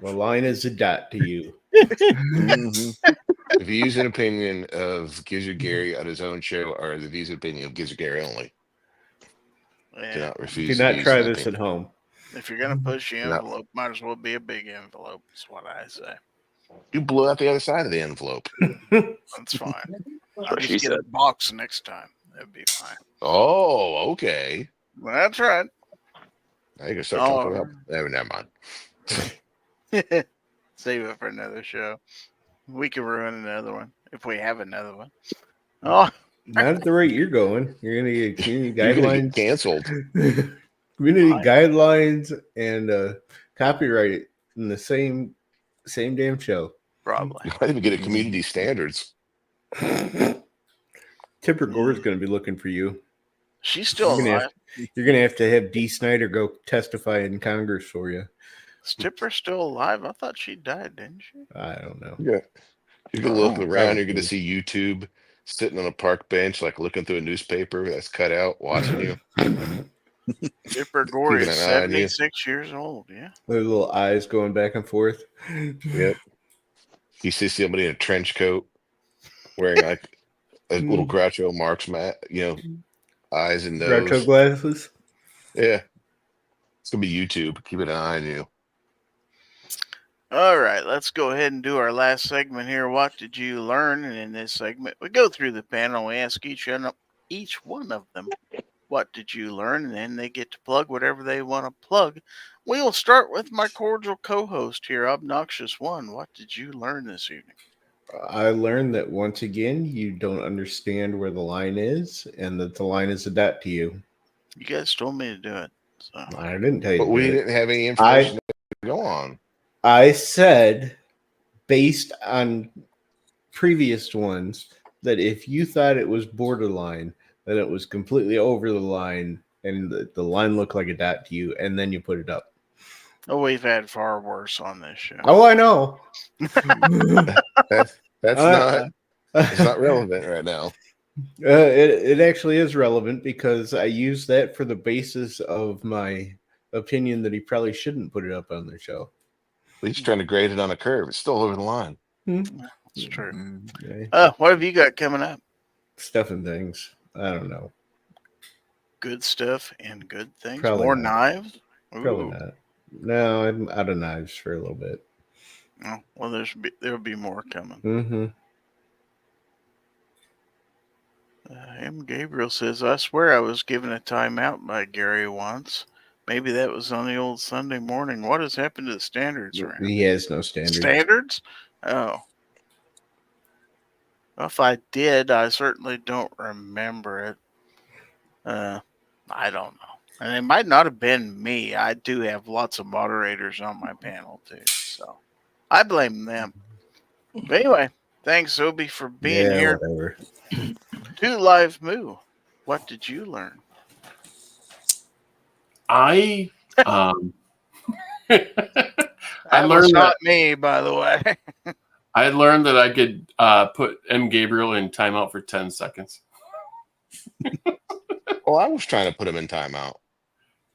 The line is a dot to you. The views and opinion of Gizzard Gary on his own show are the views and opinion of Gizzard Gary only. Do Yeah. not refuse. Do the not views try and this at opinion. home. If you're gonna push the No. envelope, might as well be a big envelope. That's what I say. You blew out the other side of the envelope. That's fine. I'll what she just get a said. box next time. That'd be fine. Oh, okay. That's right. Now you can start talking about. Never mind. Save it for another show. We can ruin another one if we have another one. Oh, Not at the rate you're going. You're gonna get community You're gonna guidelines. get canceled. Community guidelines and copyright in the same damn show. probably. You might even get a community standards. Tipper Gore's going to be looking for you. She's still alive. You're going to have Dee Snyder go testify in Congress for you. Is Tipper still alive? I thought she died, didn't she? I don't know. Yeah. You're gonna look around. probably. You're gonna see YouTube sitting on a park bench, like looking through a newspaper that's cut out, watching you. Tipper Gore Keeping is an eye on you. 76 years old. Yeah. Their little eyes going back and forth. Yep. You see somebody in a trench coat wearing like a little Groucho Marx mat, eyes and nose. Retro glasses. Yeah. It's gonna be YouTube. Keeping an eye on you. All right, let's go ahead and do our last segment here. What did you learn? And in this segment, we go through the panel. We ask each one of them, what did you learn? And then they get to plug whatever they want to plug. We will start with my cordial co-host here, Obnoxious One. What did you learn this evening? I learned that once again, you don't understand where the line is and that the line is a dot to you. You guys told me to do it. So. I didn't tell you. But we didn't have any information to go on. I said, based on previous ones, that if you thought it was borderline, that it was completely over the line and the line looked like a dot to you, and then you put it up. Oh, we've had far worse on this show. Oh, I know. That's it's not relevant right now. It actually is relevant because I used that for the basis of my opinion that he probably shouldn't put it up on the show. He's trying to grade it on a curve. It's still over the line. That's true. Okay. What have you got coming up? Stuff and things. I don't know. Good stuff and good things. Probably More not. knives? Probably Ooh. not. No, I'm out of knives for a little bit. Oh, well, there'll be more coming. Mm-hmm. M. Gabriel says, I swear I was given a timeout by Gary once. Maybe that was on the old Sunday morning. What has happened to the standards around? He has no standards. Standards? Oh. Well, if I did, I certainly don't remember it. I don't know. And it might not have been me. I do have lots of moderators on my panel, too. So I blame them. But anyway, thanks, Obi, for being here. Whatever. To Live Moo. What did you learn? I That learned was not that me, by the way. I learned that I could put M. Gabriel in timeout for 10 seconds. Well, I was trying to put him in timeout.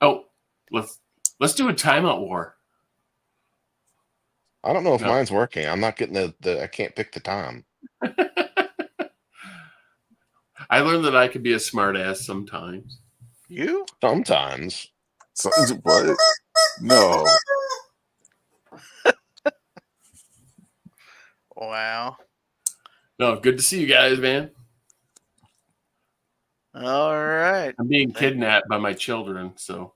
Oh, let's do a timeout war. I don't know if No. mine's working. I'm not getting the I can't pick the time. I learned that I could be a smartass sometimes. You? Sometimes. What? No. Wow. No, good to see you guys, man. All right. I'm being kidnapped by my children, so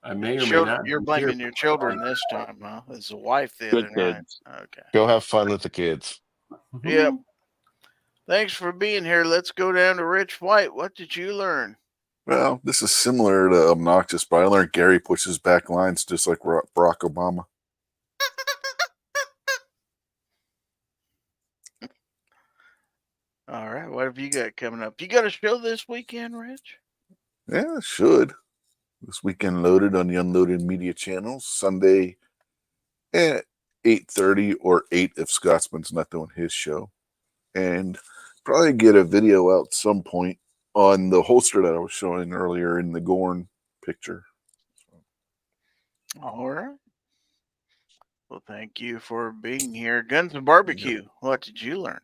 I may or may not. You're blaming your children this time, huh? It's a wife the Good other night. kids. Okay. Go have fun with the kids. Yep. Thanks for being here. Let's go down to Rich White. What did you learn? Well, this is similar to Obnoxious, but I learned Gary pushes back lines just like Barack Obama. All right. What have you got coming up? You got a show this weekend, Rich? Yeah, it should. This weekend loaded on the Unloaded Media channels. Sunday, 8:30 or 8 if Scotsman's not doing his show. And probably get a video out some point on the holster that I was showing earlier in the Gorn picture. All right. Well, thank you for being here. Guns and Barbecue, what did you learn?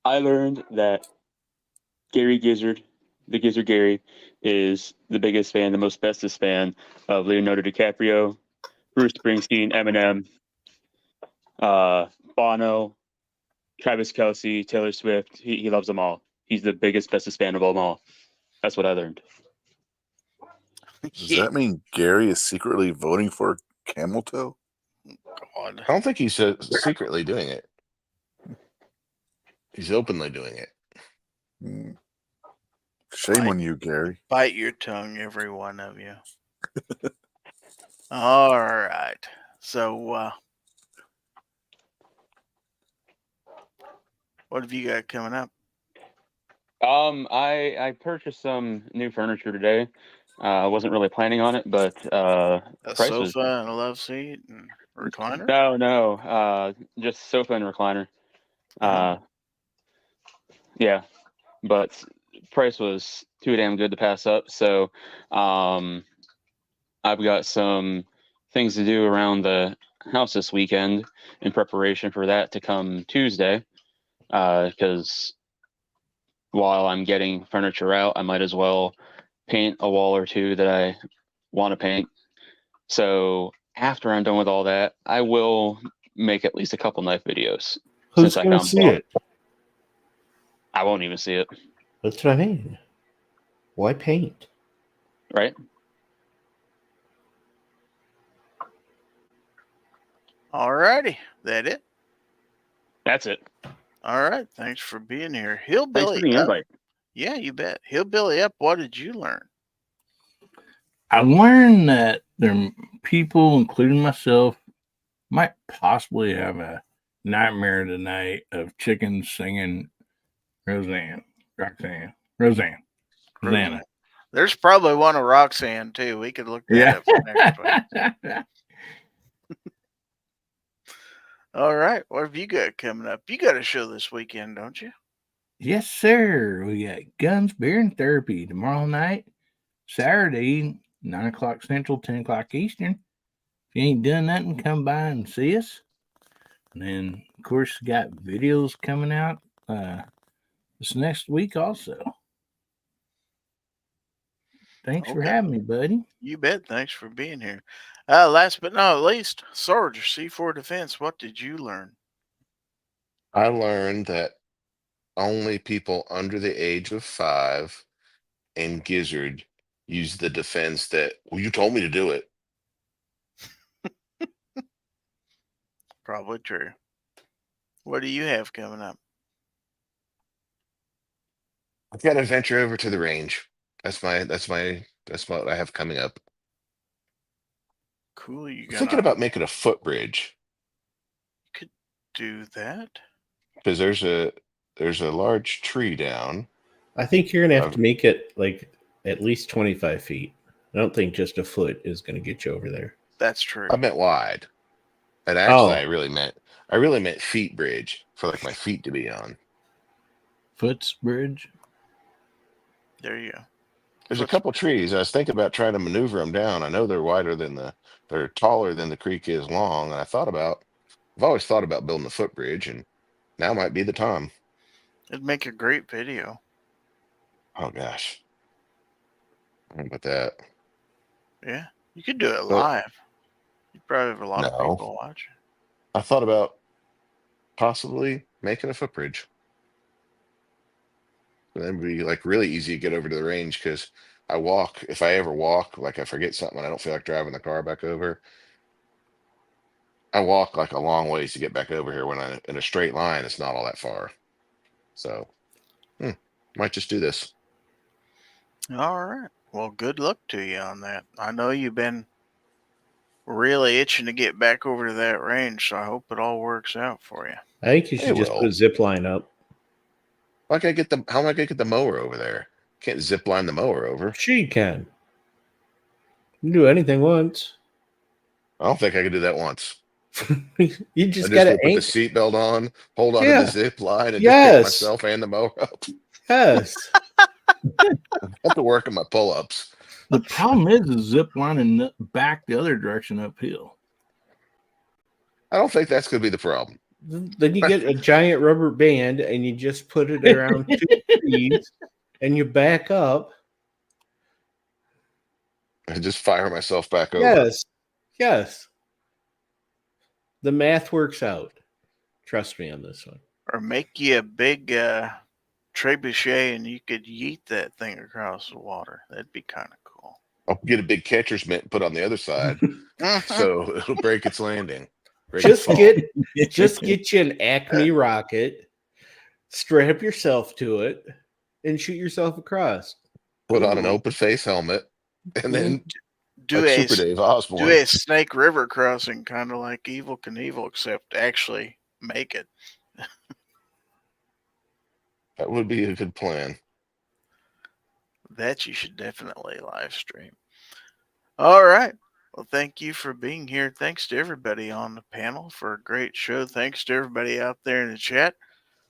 I learned that Gary Gizzard, the Gizzard Gary, is the biggest fan, the most bestest fan of Leonardo DiCaprio, Bruce Springsteen, Eminem, Bono, Travis Kelce, Taylor Swift. He loves them all. He's the biggest, bestest fan of them all. That's what I learned. Does that mean Gary is secretly voting for Camel Toe? God. I don't think he's secretly doing it. He's openly doing it. Shame on you, Gary. Bite your tongue, every one of you. All right. So, what have you got coming up? I purchased some new furniture today. I wasn't really planning on it, but A price sofa was and a love seat and a recliner? no, just sofa and recliner. Yeah, but price was too damn good to pass up. So, I've got some things to do around the house this weekend in preparation for that to come Tuesday. Because while I'm getting furniture out, I might as well paint a wall or two that I want to paint. So after I'm done with all that, I will make at least a couple knife videos. Who's going to see it? I won't even see it. That's what I mean. Why paint? Right? All righty. That it? That's it. All right. Thanks for being here. Thanks for Hillbilly the Up. invite. Yeah, you bet. Hillbilly Up, what did you learn? I learned that there are people, including myself, might possibly have a nightmare tonight of chickens singing Roseanne. There's probably one of Roxanne, too. We could look that up for next week. All right. What have you got coming up? You got a show this weekend, don't you? Yes, sir. We got Guns, Beer, and Therapy tomorrow night, Saturday, 9 o'clock Central, 10 o'clock Eastern. If you ain't done nothing, come by and see us. And then, of course, got videos coming out this next week also. Thanks for having me, buddy. You bet. Thanks for being here. Last but not least, Sarge, C4 Defense, what did you learn? I learned that only people under the age of 5 in Gizzard use the defense that, well, you told me to do it. Probably true. What do you have coming up? I've got to venture over to the range. That's what I have coming up. Cool. You I'm thinking about making a footbridge. Could do that. Because there's a large tree down. I think you're gonna have to make it like at least 25 feet. I don't think just a foot is gonna get you over there. That's true. I meant wide. And actually, I really meant feet bridge for like my feet to be on. Foot's bridge. There you go. There's a couple trees. I was thinking about trying to maneuver them down. I know they're taller than the creek is long. And I've always thought about building a footbridge, and now might be the time. It'd make a great video. Oh gosh. How about that? Yeah. You could do it live. You'd probably have a lot of No. people watching. I thought about possibly making a footbridge. And then it'd be like really easy to get over to the range because if I ever walk, like I forget something and I don't feel like driving the car back over, I walk like a long ways to get back over here. When I'm in a straight line, it's not all that far. So, might just do this. All right. Well, good luck to you on that. I know you've been really itching to get back over to that range, so I hope it all works out for you. I think you should just put a zip line up. How am I gonna get the mower over there? Can't zip line the mower over. Sure you can. You can do anything once. I don't think I could do that once. You I just just got to will put the seatbelt on, hold on to Yeah. the zip line, and just Yes. pick myself and the mower up. Yes. I have to work on my pull-ups. The problem is the zip line and back the other direction uphill. I don't think that's going to be the problem. Then you get a giant rubber band and you just put it around 2 trees and you back up. I just fire myself back over. Yes. Yes. The math works out. Trust me on this one. Or make you a big trebuchet and you could yeet that thing across the water. That'd be kind of cool. I'll get a big catcher's mitt and put on the other side, so it'll break its landing. Just get you an Acme rocket, strap yourself to it, and shoot yourself across. Put on an open face helmet, and then do like a Super Dave Osborne. do a Snake River crossing, kind of like Evel Knievel, except actually make it. That would be a good plan. That you should definitely live stream. All right. Well, thank you for being here. Thanks to everybody on the panel for a great show. Thanks to everybody out there in the chat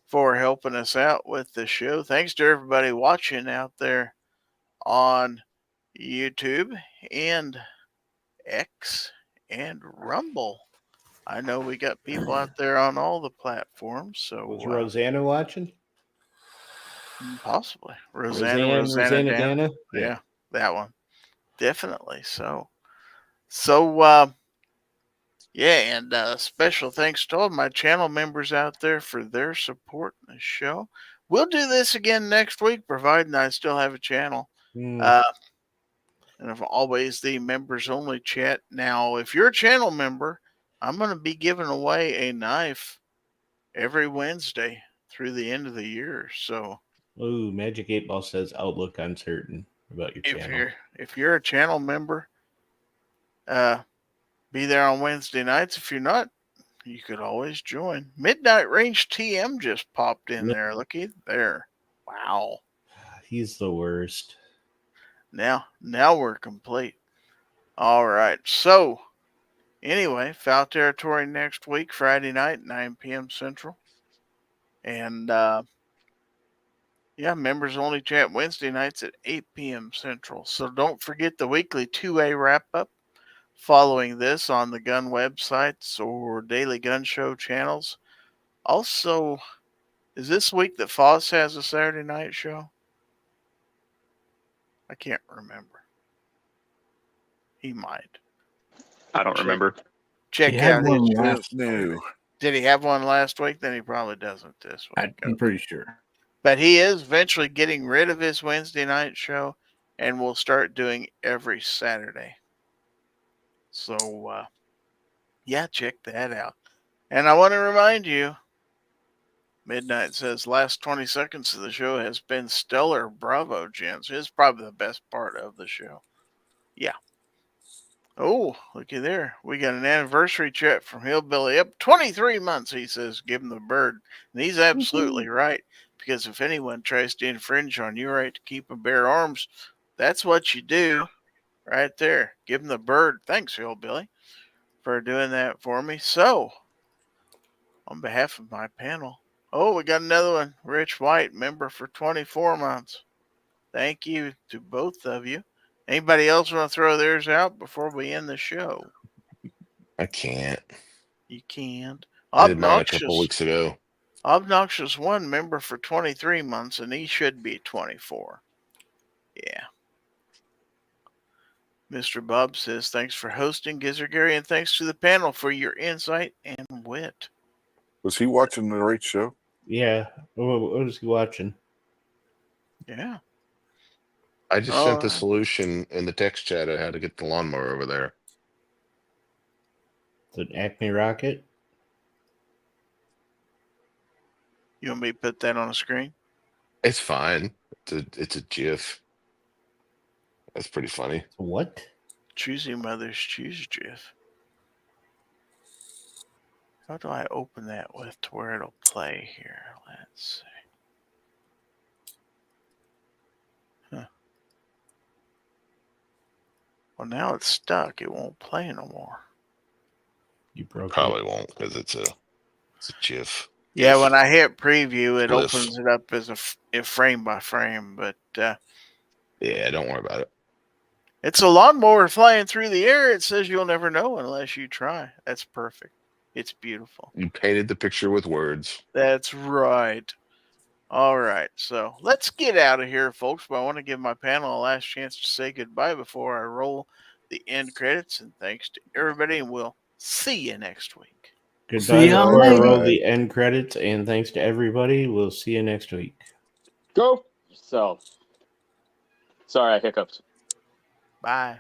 for helping us out with the show. Thanks to everybody watching out there on YouTube and X and Rumble. I know we got people out there on all the platforms. So Was Rosanna watching? Possibly. Rosanna Dana? Yeah, that one. Definitely. Yeah, and special thanks to all my channel members out there for their support in the show. We'll do this again next week, providing I still have a channel. And if always the members only chat. Now, if you're a channel member, I'm going to be giving away a knife every Wednesday through the end of the year. So, ooh, Magic 8 Ball says outlook uncertain about your channel. If you're a channel member, be there on Wednesday nights. If you're not, you could always join. Midnight Range TM just popped in there. Looky there. Wow. He's the worst. Now we're complete. All right. So, anyway, Fowl Territory next week, Friday night, 9 p.m. Central. And, members only chat Wednesday nights at 8 p.m. Central. So don't forget the weekly 2A wrap-up following this on the gun websites or Daily Gun Show channels. Also, is this week that Foss has a Saturday night show? I can't remember. He might. I don't remember. Check He had out one his last No. Did he have one last week? Then he probably doesn't this week. I'm pretty sure. But he is eventually getting rid of his Wednesday night show and will start doing every Saturday. So, check that out. And I want to remind you, Midnight says last 20 seconds of the show has been stellar. Bravo, gents. It's probably the best part of the show. Yeah. Oh, looky there. We got an anniversary chat from Hillbilly. Up 23 months, he says, give him the bird. And he's absolutely right. Because if anyone tries to infringe on your right to keep and bear arms, that's what you do right there. Give him the bird. Thanks, Hillbilly, for doing that for me. So, on behalf of my panel, we got another one. Rich White, member for 24 months. Thank you to both of you. Anybody else want to throw theirs out before we end the show? I can't. You can't. I did mine a couple weeks ago. Obnoxious one, member for 23 months, and he should be 24. Yeah. Mr. Bob says, thanks for hosting, Gizzard Gary, and thanks to the panel for your insight and wit. Was he watching the right show? Yeah. What was he watching? Yeah. I just sent the solution in the text chat on how to get the lawnmower over there. The Acme rocket? You want me to put that on a screen? It's fine. It's a GIF. That's pretty funny. What? Choosy Mother's Choose GIF. How do I open that with to where it'll play here? Let's see. Well, now it's stuck. It won't play no more. You broke Probably it. won't because it's a GIF. Yeah, when I hit preview, it Glyph. opens it up as a frame by frame. But Yeah, don't worry about it. it's a lawnmower flying through the air. It says you'll never know unless you try. That's perfect. It's beautiful. You painted the picture with words. That's right. All right, so let's get out of here, folks. But I want to give my panel a last chance to say goodbye before I roll the end credits. And thanks to everybody, and we'll see you next week. Goodbye See y'all before I later. roll the end credits, and thanks to everybody. We'll see you next week. Go yourself. Sorry, I hiccuped. Bye.